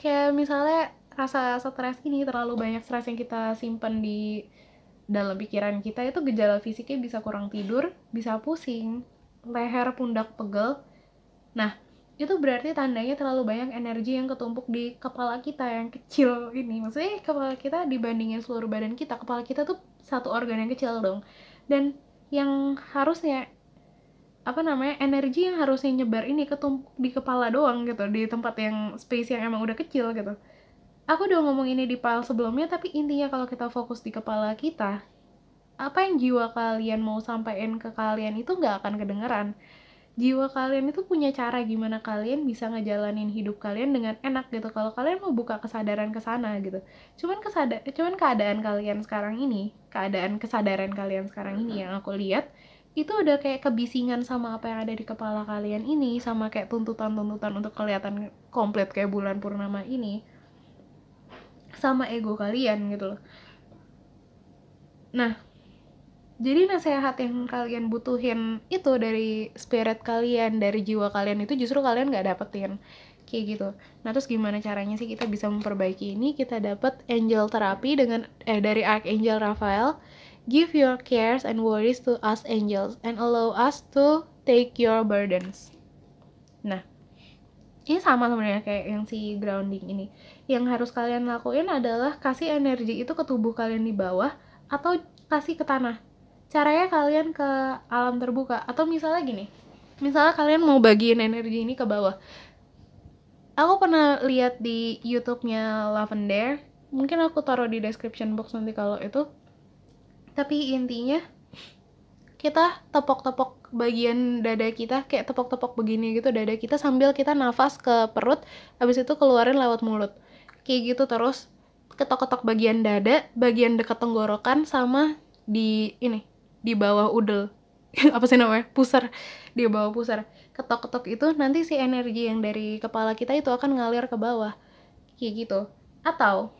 kayak misalnya rasa stres ini, terlalu banyak stres yang kita simpan di dalam pikiran kita, itu gejala fisiknya bisa kurang tidur, bisa pusing, leher, pundak pegel. Nah, itu berarti tandanya terlalu banyak energi yang ketumpuk di kepala kita yang kecil ini. Maksudnya kepala kita dibandingin seluruh badan kita, kepala kita tuh satu organ yang kecil dong. Dan yang harusnya energi yang harusnya nyebar ini ketumpuk di kepala doang gitu, di tempat yang space yang emang udah kecil gitu. Aku udah ngomong ini di file sebelumnya, tapi intinya kalau kita fokus di kepala kita, apa yang jiwa kalian mau sampaikan ke kalian itu nggak akan kedengeran. Jiwa kalian itu punya cara gimana kalian bisa ngejalanin hidup kalian dengan enak gitu kalau kalian mau buka kesadaran ke sana gitu. Cuman keadaan kesadaran kalian sekarang ini yang aku lihat itu udah kayak kebisingan sama apa yang ada di kepala kalian ini, sama kayak tuntutan-tuntutan untuk kelihatan komplit kayak bulan purnama ini, sama ego kalian gitu loh. Nah, jadi nasihat yang kalian butuhin itu dari spirit kalian, dari jiwa kalian itu justru kalian gak dapetin kayak gitu. Nah terus gimana caranya sih kita bisa memperbaiki ini? Kita dapat angel terapi dari Archangel Raphael. Give your cares and worries to us angels and allow us to take your burdens. Nah, ini sama sebenarnya kayak yang si grounding ini. Yang harus kalian lakuin adalah kasih energi itu ke tubuh kalian di bawah atau kasih ke tanah. Caranya kalian ke alam terbuka, atau misalnya gini, misalnya kalian mau bagiin energi ini ke bawah. Aku pernah lihat di YouTube-nya Lavender, mungkin aku taruh di description box nanti kalau itu. Tapi intinya kita tepok-tepok bagian dada kita, kayak tepok-tepok begini gitu dada kita sambil kita nafas ke perut, habis itu keluarin lewat mulut. Kayak gitu terus, ketok-ketok bagian dada, bagian dekat tenggorokan, sama di ini, di bawah udel. Apa sih namanya? Pusar. Di bawah pusar. Ketok-ketok itu nanti si energi yang dari kepala kita itu akan ngalir ke bawah. Kayak gitu. Atau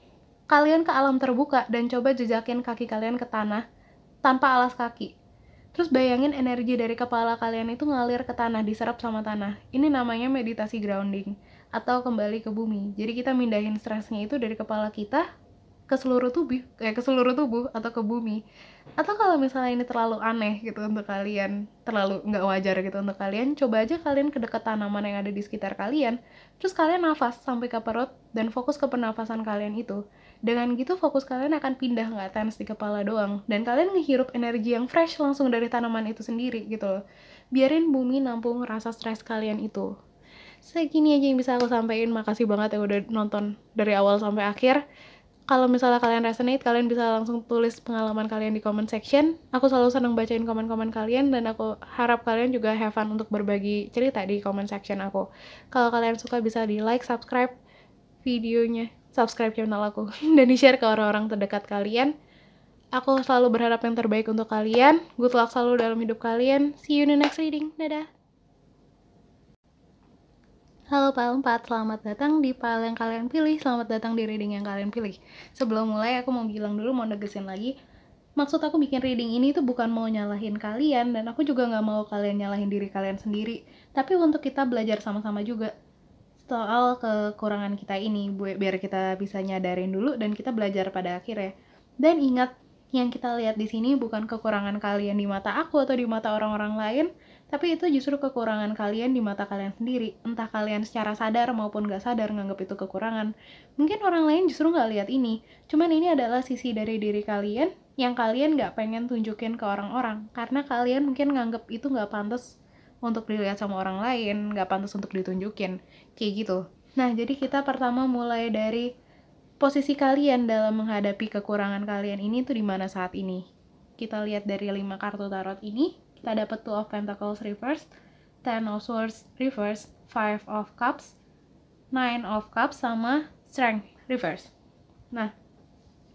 kalian ke alam terbuka dan coba jejakin kaki kalian ke tanah tanpa alas kaki. Terus bayangin energi dari kepala kalian itu ngalir ke tanah, diserap sama tanah. Ini namanya meditasi grounding atau kembali ke bumi. Jadi kita mindahin stresnya itu dari kepala kita ke seluruh tubuh atau ke bumi. Atau kalau misalnya ini terlalu aneh gitu untuk kalian, terlalu nggak wajar gitu untuk kalian, coba aja kalian ke dekat tanaman yang ada di sekitar kalian, terus kalian nafas sampai ke perut dan fokus ke pernafasan kalian itu. Dengan gitu fokus kalian akan pindah, nggak tense di kepala doang, dan kalian ngehirup energi yang fresh langsung dari tanaman itu sendiri gitu loh. Biarin bumi nampung rasa stres kalian itu. Segini aja yang bisa aku sampaikan. Makasih banget yang udah nonton dari awal sampai akhir. Kalau misalnya kalian resonate, kalian bisa langsung tulis pengalaman kalian di comment section. Aku selalu senang bacain komen-komen kalian, dan aku harap kalian juga have fun untuk berbagi cerita di comment section aku. Kalau kalian suka bisa di like, subscribe videonya, subscribe channel aku, dan di share ke orang-orang terdekat kalian. Aku selalu berharap yang terbaik untuk kalian. Good luck selalu dalam hidup kalian. See you in the next reading. Dadah! Halo Pal 4, selamat datang di Pal yang kalian pilih, selamat datang di reading yang kalian pilih. Sebelum mulai, aku mau bilang dulu, mau negesin lagi, maksud aku bikin reading ini tuh bukan mau nyalahin kalian, dan aku juga gak mau kalian nyalahin diri kalian sendiri, tapi untuk kita belajar sama-sama juga soal kekurangan kita ini, biar kita bisa nyadarin dulu dan kita belajar pada akhirnya. Dan ingat, yang kita lihat di sini bukan kekurangan kalian di mata aku atau di mata orang-orang lain, tapi itu justru kekurangan kalian di mata kalian sendiri. Entah kalian secara sadar maupun gak sadar nganggap itu kekurangan. Mungkin orang lain justru gak lihat ini, cuman ini adalah sisi dari diri kalian yang kalian gak pengen tunjukin ke orang-orang, karena kalian mungkin nganggap itu gak pantas untuk dilihat sama orang lain, gak pantas untuk ditunjukin, kayak gitu. Nah, jadi kita pertama mulai dari posisi kalian dalam menghadapi kekurangan kalian ini tuh di mana saat ini. Kita lihat dari 5 kartu tarot ini, kita dapat 2 of Pentacles reverse, 10 of Swords reverse, 5 of Cups, 9 of Cups, sama Strength reverse. Nah,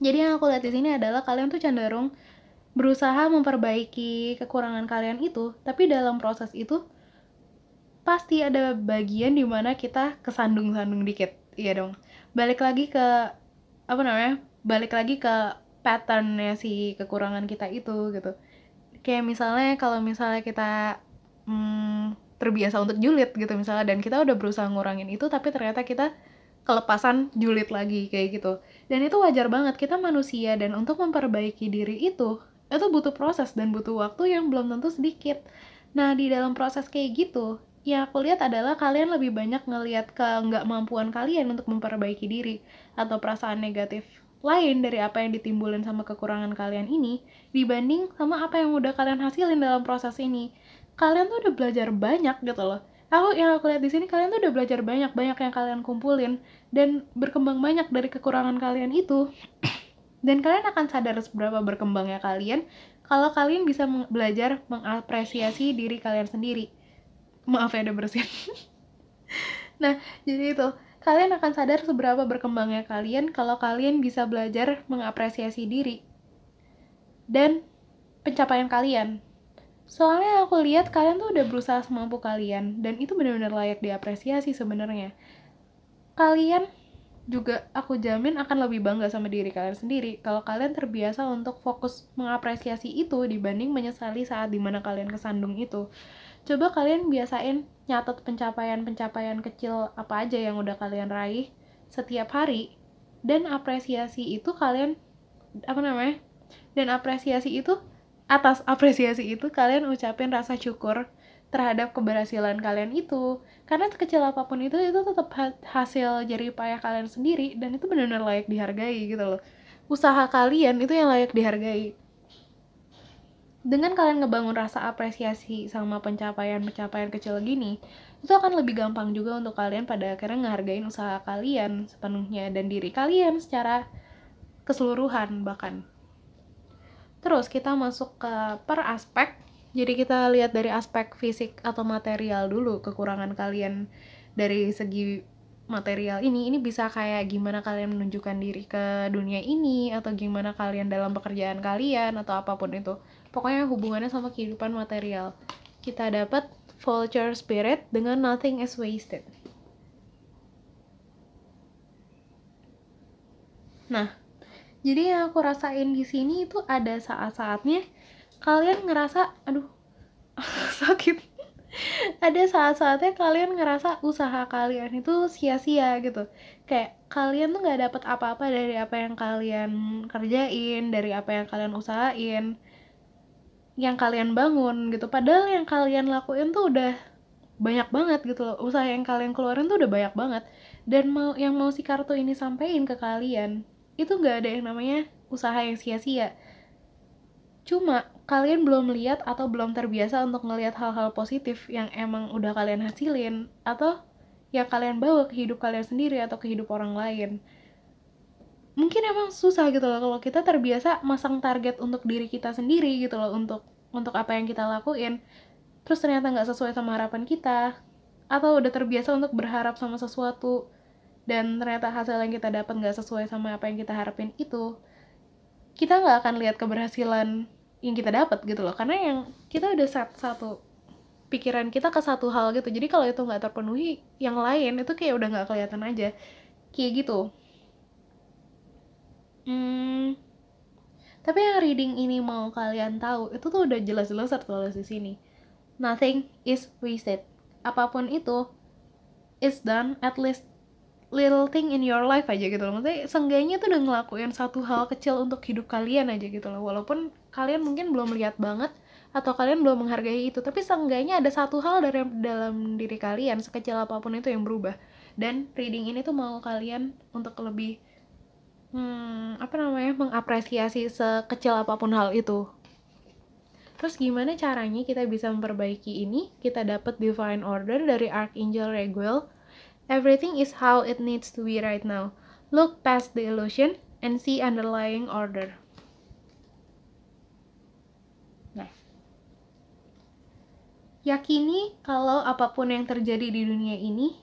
jadi yang aku lihat di sini adalah kalian tuh cenderung berusaha memperbaiki kekurangan kalian itu, tapi dalam proses itu pasti ada bagian dimana kita kesandung-sandung dikit. Iya dong. Balik lagi ke patternnya si kekurangan kita itu gitu. Kayak misalnya kalau misalnya kita terbiasa untuk julid gitu misalnya, dan kita udah berusaha ngurangin itu, tapi ternyata kita kelepasan julid lagi kayak gitu. Dan itu wajar banget, kita manusia, dan untuk memperbaiki diri itu butuh proses dan butuh waktu yang belum tentu sedikit. Nah, di dalam proses kayak gitu, yang aku lihat adalah kalian lebih banyak ngelihat ke nggak mampuan kalian untuk memperbaiki diri, atau perasaan negatif lain dari apa yang ditimbulin sama kekurangan kalian ini, dibanding sama apa yang udah kalian hasilin dalam proses ini. Kalian tuh udah belajar banyak gitu loh. Yang aku lihat di sini, kalian tuh udah belajar banyak yang kalian kumpulin, dan berkembang banyak dari kekurangan kalian itu. Dan kalian akan sadar seberapa berkembangnya kalian kalau kalian bisa belajar mengapresiasi diri kalian sendiri. Maaf ya, ada bersin. Nah, jadi itu, kalian akan sadar seberapa berkembangnya kalian kalau kalian bisa belajar mengapresiasi diri dan pencapaian kalian. Soalnya aku lihat kalian tuh udah berusaha semampu kalian, dan itu benar-benar layak diapresiasi sebenarnya. Kalian juga, aku jamin, akan lebih bangga sama diri kalian sendiri kalau kalian terbiasa untuk fokus mengapresiasi itu dibanding menyesali saat dimana kalian kesandung itu. Coba kalian biasain nyatet pencapaian-pencapaian kecil apa aja yang udah kalian raih setiap hari, dan apresiasi itu kalian Dan atas apresiasi itu kalian ucapin rasa syukur terhadap keberhasilan kalian itu, karena sekecil apapun itu tetap hasil jerih payah kalian sendiri, dan itu benar-benar layak dihargai gitu loh. Usaha kalian itu yang layak dihargai. Dengan kalian ngebangun rasa apresiasi sama pencapaian kecil gini, itu akan lebih gampang juga untuk kalian pada akhirnya ngehargain usaha kalian sepenuhnya dan diri kalian secara keseluruhan bahkan. Terus kita masuk ke per aspek. Jadi kita lihat dari aspek fisik atau material dulu, kekurangan kalian dari segi material ini bisa kayak gimana kalian menunjukkan diri ke dunia ini, atau gimana kalian dalam pekerjaan kalian, atau apapun itu. Pokoknya hubungannya sama kehidupan material. Kita dapat vulture spirit dengan nothing is wasted. Nah, jadi yang aku rasain di sini itu ada saat-saatnya kalian ngerasa, aduh, sakit. Ada saat-saatnya kalian ngerasa usaha kalian itu sia-sia gitu. Kayak kalian tuh nggak dapet apa-apa dari apa yang kalian kerjain, dari apa yang kalian usahain, yang kalian bangun gitu. Padahal yang kalian lakuin tuh udah banyak banget gitu loh. Usaha yang kalian keluarin tuh udah banyak banget. Dan yang mau si kartu ini sampein ke kalian, itu nggak ada yang namanya usaha yang sia-sia. Cuma kalian belum lihat atau belum terbiasa untuk ngelihat hal-hal positif yang emang udah kalian hasilin, atau yang kalian bawa ke hidup kalian sendiri atau ke hidup orang lain. Mungkin emang susah gitu loh kalau kita terbiasa masang target untuk diri kita sendiri gitu loh, untuk apa yang kita lakuin, terus ternyata nggak sesuai sama harapan kita, atau udah terbiasa untuk berharap sama sesuatu dan ternyata hasil yang kita dapat nggak sesuai sama apa yang kita harapin itu, kita nggak akan lihat keberhasilan yang kita dapat gitu loh, karena yang kita udah set satu pikiran kita ke satu hal gitu. Jadi kalau itu nggak terpenuhi, yang lain itu kayak udah nggak kelihatan aja, kayak gitu. Tapi yang reading ini mau kalian tahu itu tuh udah jelas-jelas tertulis di sini. Nothing is wasted. Apapun itu is done at least little thing in your life aja gitu loh. Maksudnya seenggaknya tuh udah ngelakuin satu hal kecil untuk hidup kalian aja gitu loh. Walaupun kalian mungkin belum lihat banget atau kalian belum menghargai itu, tapi seenggaknya ada satu hal dari dalam diri kalian, sekecil apapun itu, yang berubah. Dan reading ini tuh mau kalian untuk lebih mengapresiasi sekecil apapun hal itu. Terus gimana caranya kita bisa memperbaiki ini? Kita dapat divine order dari Archangel Raguel. Everything is how it needs to be right now. Look past the illusion and see underlying order. Nah, yakini kalau apapun yang terjadi di dunia ini,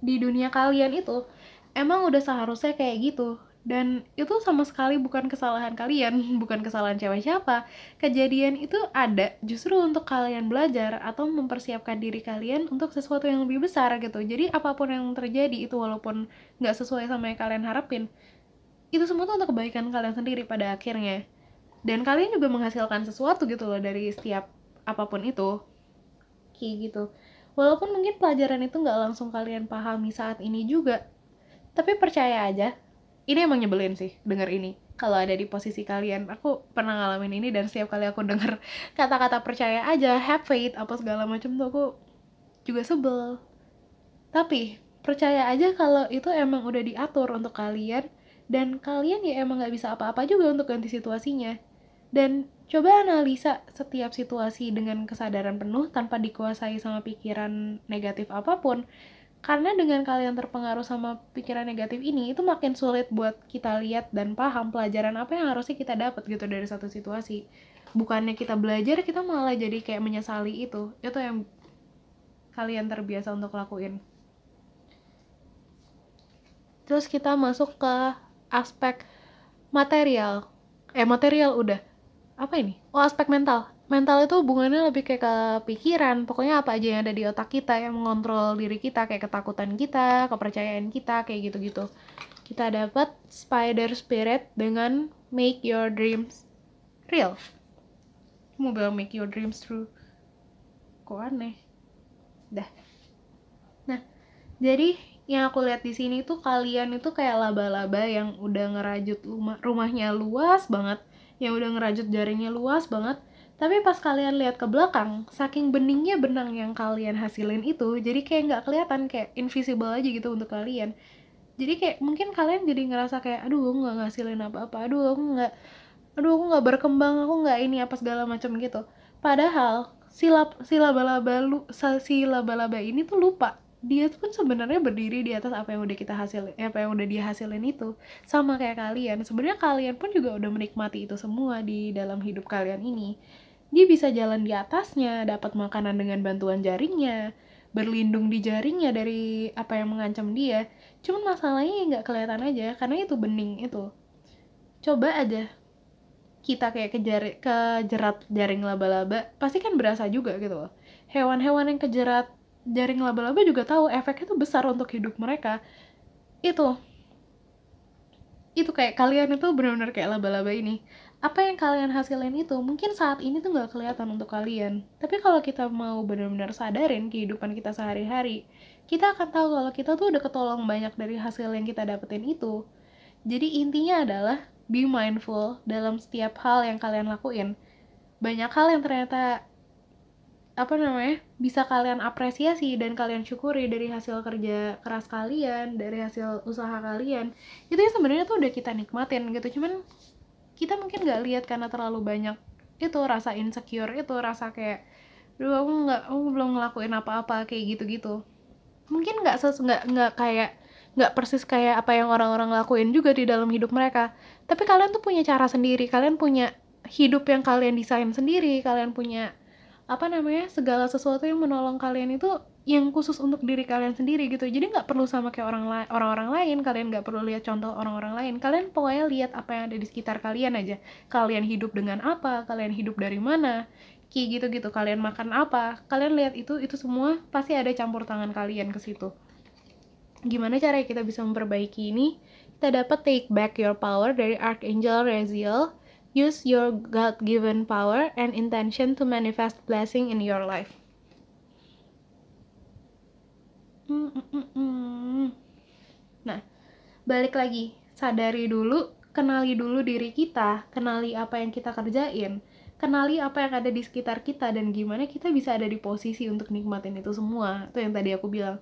di dunia kalian itu, emang udah seharusnya kayak gitu. Dan itu sama sekali bukan kesalahan kalian, bukan kesalahan siapa-siapa. Kejadian itu ada justru untuk kalian belajar atau mempersiapkan diri kalian untuk sesuatu yang lebih besar gitu. Jadi apapun yang terjadi itu, walaupun nggak sesuai sama yang kalian harapin, itu semua tuh untuk kebaikan kalian sendiri pada akhirnya. Dan kalian juga menghasilkan sesuatu gitu loh dari setiap apapun itu, kayak gitu. Walaupun mungkin pelajaran itu nggak langsung kalian pahami saat ini juga, tapi percaya aja, ini emang nyebelin sih denger ini. Kalau ada di posisi kalian, aku pernah ngalamin ini, dan setiap kali aku denger kata-kata percaya aja, have faith, apa segala macam tuh, aku juga sebel. Tapi percaya aja kalau itu emang udah diatur untuk kalian, dan kalian ya emang gak bisa apa-apa juga untuk ganti situasinya. Dan coba analisa setiap situasi dengan kesadaran penuh tanpa dikuasai sama pikiran negatif apapun. Karena dengan kalian terpengaruh sama pikiran negatif ini, itu makin sulit buat kita lihat dan paham pelajaran apa yang harusnya kita dapat gitu dari satu situasi. Bukannya kita belajar, kita malah jadi kayak menyesali itu. Itu yang kalian terbiasa untuk lakuin. Terus kita masuk ke aspek material. Material udah. Apa ini? Oh, aspek mental. Mental itu hubungannya lebih kayak ke pikiran, pokoknya apa aja yang ada di otak kita yang mengontrol diri kita, kayak ketakutan kita, kepercayaan kita, kayak gitu-gitu. Kita dapat spider spirit dengan make your dreams real. Mau bilang make your dreams true, kok aneh dah. Nah, jadi yang aku lihat di sini tuh kalian itu kayak laba-laba yang udah ngerajut rumahnya luas banget, yang udah ngerajut jaringnya luas banget. Tapi pas kalian lihat ke belakang, saking beningnya benang yang kalian hasilin itu, jadi kayak nggak kelihatan, kayak invisible aja gitu untuk kalian. Jadi kayak mungkin kalian jadi ngerasa kayak, aduh aku nggak ngasilin apa-apa, aduh aku nggak berkembang, aku nggak ini apa segala macam gitu. Padahal si laba-laba ini tuh lupa dia tuh kan sebenarnya berdiri di atas apa yang udah kita hasilin, apa yang udah dia hasilin itu. Sama kayak kalian, sebenarnya kalian pun juga udah menikmati itu semua di dalam hidup kalian ini. Dia bisa jalan di atasnya, dapat makanan dengan bantuan jaringnya, berlindung di jaringnya dari apa yang mengancam dia. Cuman masalahnya nggak kelihatan aja karena itu bening itu. Coba aja kita kayak kejerat jaring laba-laba, pasti kan berasa juga gitu loh. Hewan-hewan yang kejerat jaring laba-laba juga tahu efeknya tuh besar untuk hidup mereka. Itu kayak kalian itu benar-benar kayak laba-laba ini. Apa yang kalian hasilin itu mungkin saat ini tuh nggak kelihatan untuk kalian, tapi kalau kita mau benar-benar sadarin kehidupan kita sehari-hari, kita akan tahu kalau kita tuh udah ketolong banyak dari hasil yang kita dapetin itu. Jadi intinya adalah be mindful dalam setiap hal yang kalian lakuin. Banyak hal yang ternyata bisa kalian apresiasi dan kalian syukuri dari hasil kerja keras kalian, dari hasil usaha kalian. Itu ya sebenarnya tuh udah kita nikmatin gitu. Cuman kita mungkin nggak lihat karena terlalu banyak itu rasa insecure, itu rasa kayak, duh aku belum ngelakuin apa-apa kayak gitu-gitu. Mungkin nggak persis kayak apa yang orang-orang lakuin juga di dalam hidup mereka, tapi kalian tuh punya cara sendiri, kalian punya hidup yang kalian desain sendiri, kalian punya segala sesuatu yang menolong kalian itu yang khusus untuk diri kalian sendiri gitu. Jadi nggak perlu sama kayak orang-orang lain, kalian nggak perlu lihat contoh orang-orang lain, kalian pokoknya lihat apa yang ada di sekitar kalian aja. Kalian hidup dengan apa, kalian hidup dari mana, kayak gitu-gitu. Kalian makan apa, kalian lihat itu semua pasti ada campur tangan kalian ke situ. Gimana caranya kita bisa memperbaiki ini? Kita dapat Take Back Your Power dari Archangel Raziel. Use your God-given power and intention to manifest blessing in your life. Nah, balik lagi, sadari dulu, kenali dulu diri kita, kenali apa yang kita kerjain, kenali apa yang ada di sekitar kita, dan gimana kita bisa ada di posisi untuk nikmatin itu semua. Itu yang tadi aku bilang.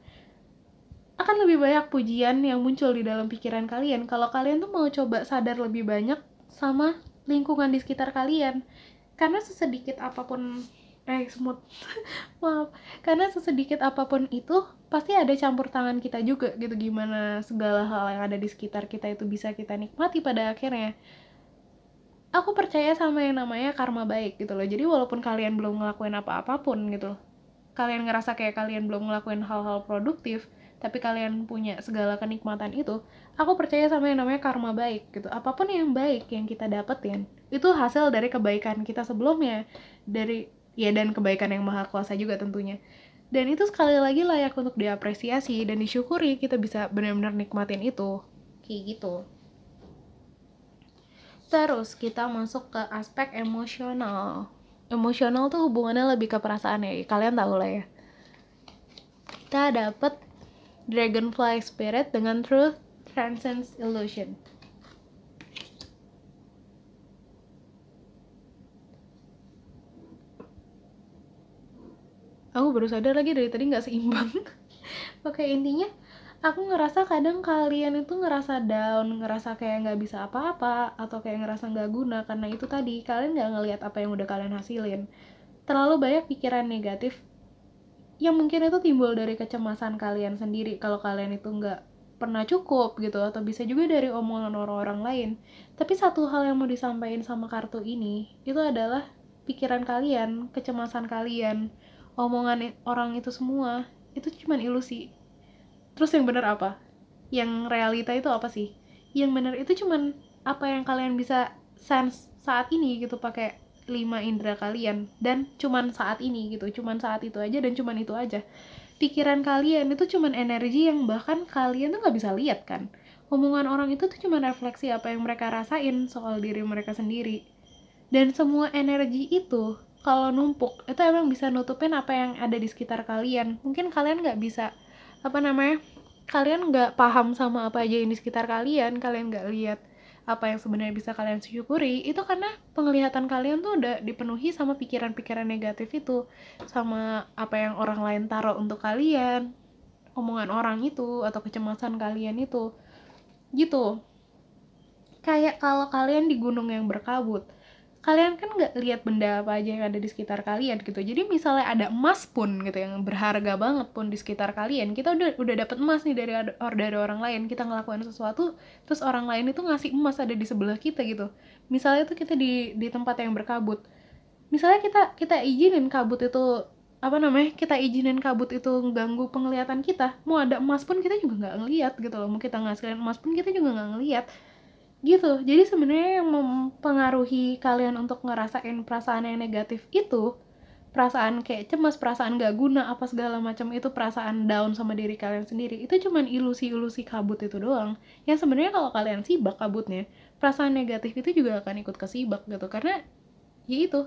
Akan lebih banyak pujian yang muncul di dalam pikiran kalian kalau kalian tuh mau coba sadar lebih banyak sama lingkungan di sekitar kalian. Karena sesedikit apapun maaf, karena sesedikit apapun itu pasti ada campur tangan kita juga gitu, gimana segala hal yang ada di sekitar kita itu bisa kita nikmati pada akhirnya. Aku percaya sama yang namanya karma baik gitu loh. Jadi walaupun kalian belum ngelakuin apa-apapun gitu, kalian ngerasa kayak kalian belum ngelakuin hal-hal produktif, tapi kalian punya segala kenikmatan itu, aku percaya sama yang namanya karma baik gitu. Apapun yang baik yang kita dapetin, itu hasil dari kebaikan kita sebelumnya, dan kebaikan yang maha kuasa juga tentunya. Dan itu sekali lagi layak untuk diapresiasi dan disyukuri, kita bisa benar-benar nikmatin itu. Kayak gitu. Terus kita masuk ke aspek emosional. Emosional tuh hubungannya lebih ke perasaan ya, kalian tahu lah ya. Kita dapet Dragonfly Spirit dengan Truth Transcends Illusion. Aku baru sadar lagi dari tadi nggak seimbang. Oke, intinya aku ngerasa kadang kalian itu ngerasa down, ngerasa kayak nggak bisa apa-apa, atau kayak ngerasa nggak guna karena itu tadi, kalian nggak ngelihat apa yang udah kalian hasilin. Terlalu banyak pikiran negatif yang mungkin itu timbul dari kecemasan kalian sendiri kalau kalian itu nggak pernah cukup gitu, atau bisa juga dari omongan orang-orang lain. Tapi satu hal yang mau disampaikan sama kartu ini itu adalah pikiran kalian, kecemasan kalian, omongan orang itu semua itu cuma ilusi. Terus yang benar apa? Yang realita itu apa sih? Yang benar itu cuma apa yang kalian bisa sense saat ini gitu, pakai 5 indera kalian, dan cuman saat ini gitu, cuman saat itu aja dan cuman itu aja. Pikiran kalian itu cuman energi yang bahkan kalian tuh nggak bisa lihat kan. Omongan orang itu tuh cuman refleksi apa yang mereka rasain soal diri mereka sendiri. Dan semua energi itu kalau numpuk itu emang bisa nutupin apa yang ada di sekitar kalian. Mungkin kalian nggak bisa kalian nggak paham sama apa aja yang di sekitar kalian nggak lihat apa yang sebenarnya bisa kalian syukuri, itu karena penglihatan kalian tuh udah dipenuhi sama pikiran-pikiran negatif itu, sama apa yang orang lain taruh untuk kalian, omongan orang itu atau kecemasan kalian itu gitu. Kayak kalau kalian di gunung yang berkabut, kalian kan nggak lihat benda apa aja yang ada di sekitar kalian gitu. Jadi misalnya ada emas pun gitu yang berharga banget pun di sekitar kalian, kita udah dapat emas nih dari orang lain, kita ngelakuin sesuatu terus orang lain itu ngasih emas ada di sebelah kita gitu. Misalnya tuh kita di tempat yang berkabut, misalnya kita izinin kabut itu kita izinin kabut itu ganggu penglihatan kita, mau ada emas pun kita juga nggak ngelihat gitu loh, mau kita ngasilin emas pun kita juga nggak ngelihat gitu. Jadi sebenarnya yang mempengaruhi kalian untuk ngerasain perasaan yang negatif itu, perasaan kayak cemas, perasaan gak guna, apa segala macam itu, perasaan down sama diri kalian sendiri, itu cuman ilusi-ilusi kabut itu doang. Yang sebenarnya kalau kalian sibak kabutnya, perasaan negatif itu juga akan ikut kesibak gitu, karena ya itu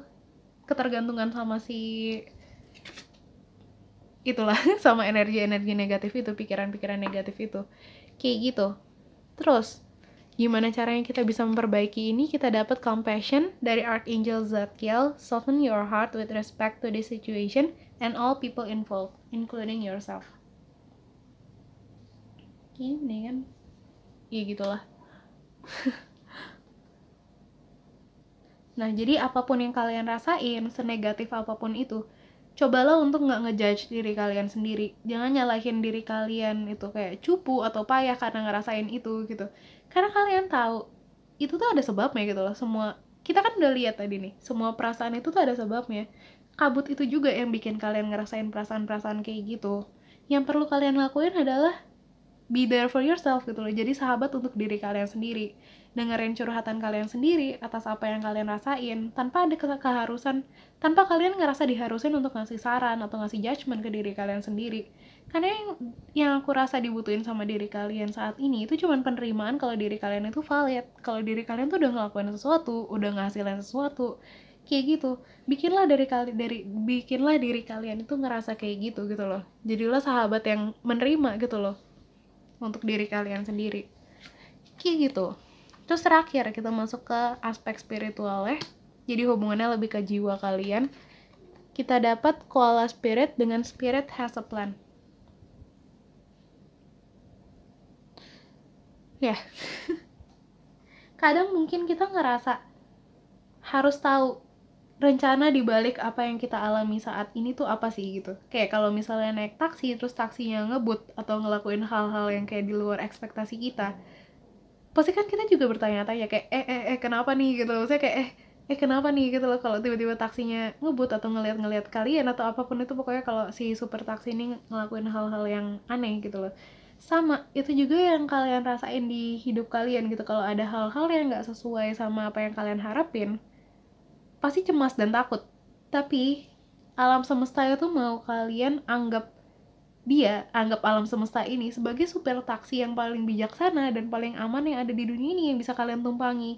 ketergantungan sama si itulah sama energi-energi negatif itu, pikiran-pikiran negatif itu kayak gitu. Terus gimana caranya kita bisa memperbaiki ini? Kita dapat compassion dari Archangel Zadkiel, soften your heart with respect to this situation and all people involved, including yourself. Gini kan? Ya gitulah. Nah, jadi apapun yang kalian rasain, senegatif apapun itu, cobalah untuk nggak ngejudge diri kalian sendiri. Jangan nyalahin diri kalian itu kayak cupu atau payah karena ngerasain itu gitu. Karena kalian tahu itu tuh ada sebabnya gitu loh. Semua kita kan udah lihat tadi nih, semua perasaan itu tuh ada sebabnya. Kabut itu juga yang bikin kalian ngerasain perasaan-perasaan kayak gitu. Yang perlu kalian lakuin adalah be there for yourself gitu loh. Jadi sahabat untuk diri kalian sendiri. Dengerin curhatan kalian sendiri atas apa yang kalian rasain, tanpa ada keharusan, tanpa kalian ngerasa diharusin untuk ngasih saran atau ngasih judgement ke diri kalian sendiri. Karena yang aku rasa dibutuhin sama diri kalian saat ini itu cuma penerimaan kalau diri kalian itu valid, kalau diri kalian tuh udah ngelakuin sesuatu, udah ngasilin sesuatu kayak gitu. Bikinlah bikinlah diri kalian itu ngerasa kayak gitu gitu loh. Jadilah sahabat yang menerima gitu loh untuk diri kalian sendiri kayak gitu. Terus terakhir kita masuk ke aspek spiritual ya, jadi hubungannya lebih ke jiwa kalian. Kita dapat koala spirit dengan spirit has a plan ya. Kadang mungkin kita ngerasa harus tahu rencana dibalik apa yang kita alami saat ini tuh apa sih gitu. Kayak kalau misalnya naik taksi terus taksinya ngebut atau ngelakuin hal-hal yang kayak di luar ekspektasi kita, pasti kan kita juga bertanya-tanya kayak kenapa nih gitu. Saya kayak kenapa nih gitu loh kalau tiba-tiba taksinya ngebut atau ngeliat-ngeliat kalian atau apapun itu, pokoknya kalau si super taksi ini ngelakuin hal-hal yang aneh gitu loh. Sama itu juga yang kalian rasain di hidup kalian gitu. Kalau ada hal-hal yang nggak sesuai sama apa yang kalian harapin, pasti cemas dan takut. Tapi alam semesta itu mau kalian anggap alam semesta ini sebagai supir taksi yang paling bijaksana dan paling aman yang ada di dunia ini, yang bisa kalian tumpangi.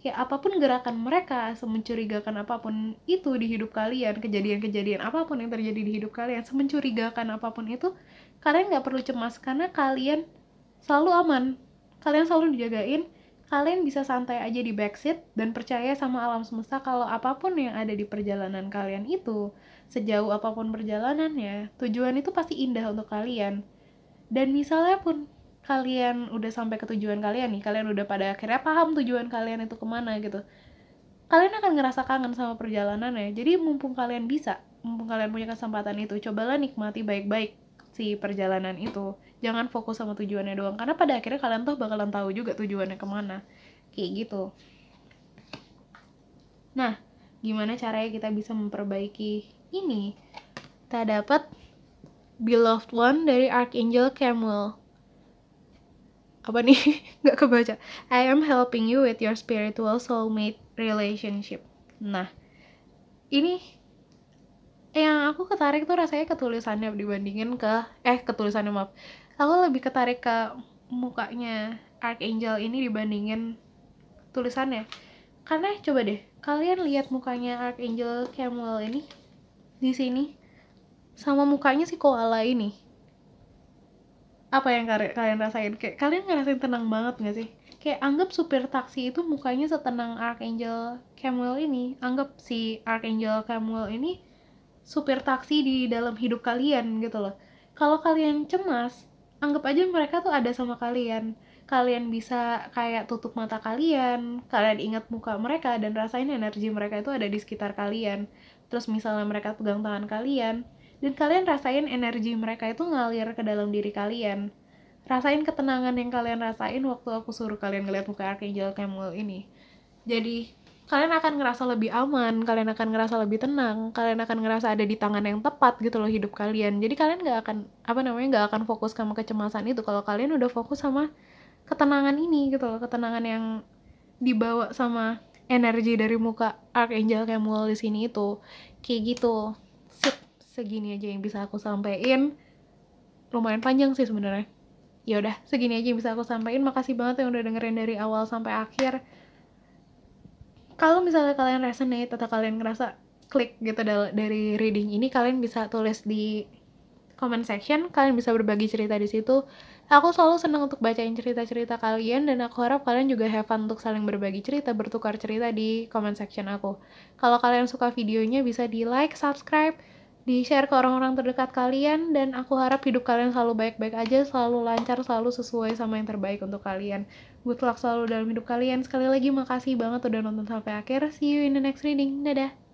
Kayak apapun gerakan mereka, semencurigakan apapun itu di hidup kalian, kejadian-kejadian apapun yang terjadi di hidup kalian, semencurigakan apapun itu, kalian gak perlu cemas karena kalian selalu aman, kalian selalu dijagain, kalian bisa santai aja di backseat dan percaya sama alam semesta kalau apapun yang ada di perjalanan kalian itu, sejauh apapun perjalanannya, tujuan itu pasti indah untuk kalian. Dan misalnya pun kalian udah sampai ke tujuan kalian nih, kalian udah pada akhirnya paham tujuan kalian itu kemana gitu, kalian akan ngerasa kangen sama perjalanannya. Jadi mumpung kalian punya kesempatan itu, cobalah nikmati baik-baik si perjalanan itu. Jangan fokus sama tujuannya doang, karena pada akhirnya kalian tuh bakalan tahu juga tujuannya kemana kayak gitu. Nah, gimana caranya kita bisa memperbaiki ini? Kita dapat Beloved One dari Archangel Chamuel. Apa nih? Nggak kebaca. I am helping you with your spiritual soulmate relationship. Nah, ini yang aku ketarik tuh rasanya ketulisannya dibandingin ketulisannya maaf. Aku lebih ketarik ke mukanya Archangel ini dibandingin tulisannya. Karena coba deh, kalian lihat mukanya Archangel Chamuel ini di sini sama mukanya si koala ini. Apa yang kalian rasain? Kayak kalian ngerasain tenang banget gak sih? Kayak anggap supir taksi itu mukanya setenang Archangel Samuel ini. Anggap si Archangel Samuel ini supir taksi di dalam hidup kalian gitu loh. Kalau kalian cemas, anggap aja mereka tuh ada sama kalian. Kalian bisa kayak tutup mata kalian ingat muka mereka dan rasain energi mereka itu ada di sekitar kalian. Terus misalnya mereka pegang tangan kalian, dan kalian rasain energi mereka itu ngalir ke dalam diri kalian. Rasain ketenangan yang kalian rasain waktu aku suruh kalian ngeliat muka Archangel Samuel ini. Jadi kalian akan ngerasa lebih aman, kalian akan ngerasa lebih tenang, kalian akan ngerasa ada di tangan yang tepat gitu loh hidup kalian. Jadi kalian nggak akan nggak akan fokus sama kecemasan itu kalau kalian udah fokus sama ketenangan ini gitu loh, ketenangan yang dibawa sama energi dari muka Archangel Samuel di sini itu kayak gitu. Sip, segini aja yang bisa aku sampaikan. Lumayan panjang sih sebenarnya. Ya udah, segini aja yang bisa aku sampaikan. Makasih banget yang udah dengerin dari awal sampai akhir. Kalau misalnya kalian resonate atau kalian ngerasa klik gitu dari reading ini, kalian bisa tulis di comment section, kalian bisa berbagi cerita di situ. Aku selalu senang untuk bacain cerita-cerita kalian, dan aku harap kalian juga have fun untuk saling berbagi cerita, bertukar cerita di comment section aku. Kalau kalian suka videonya, bisa di like, subscribe, di-share ke orang-orang terdekat kalian, dan aku harap hidup kalian selalu baik-baik aja, selalu lancar, selalu sesuai sama yang terbaik untuk kalian. Good luck selalu dalam hidup kalian. Sekali lagi makasih banget udah nonton sampai akhir. See you in the next reading. Dadah!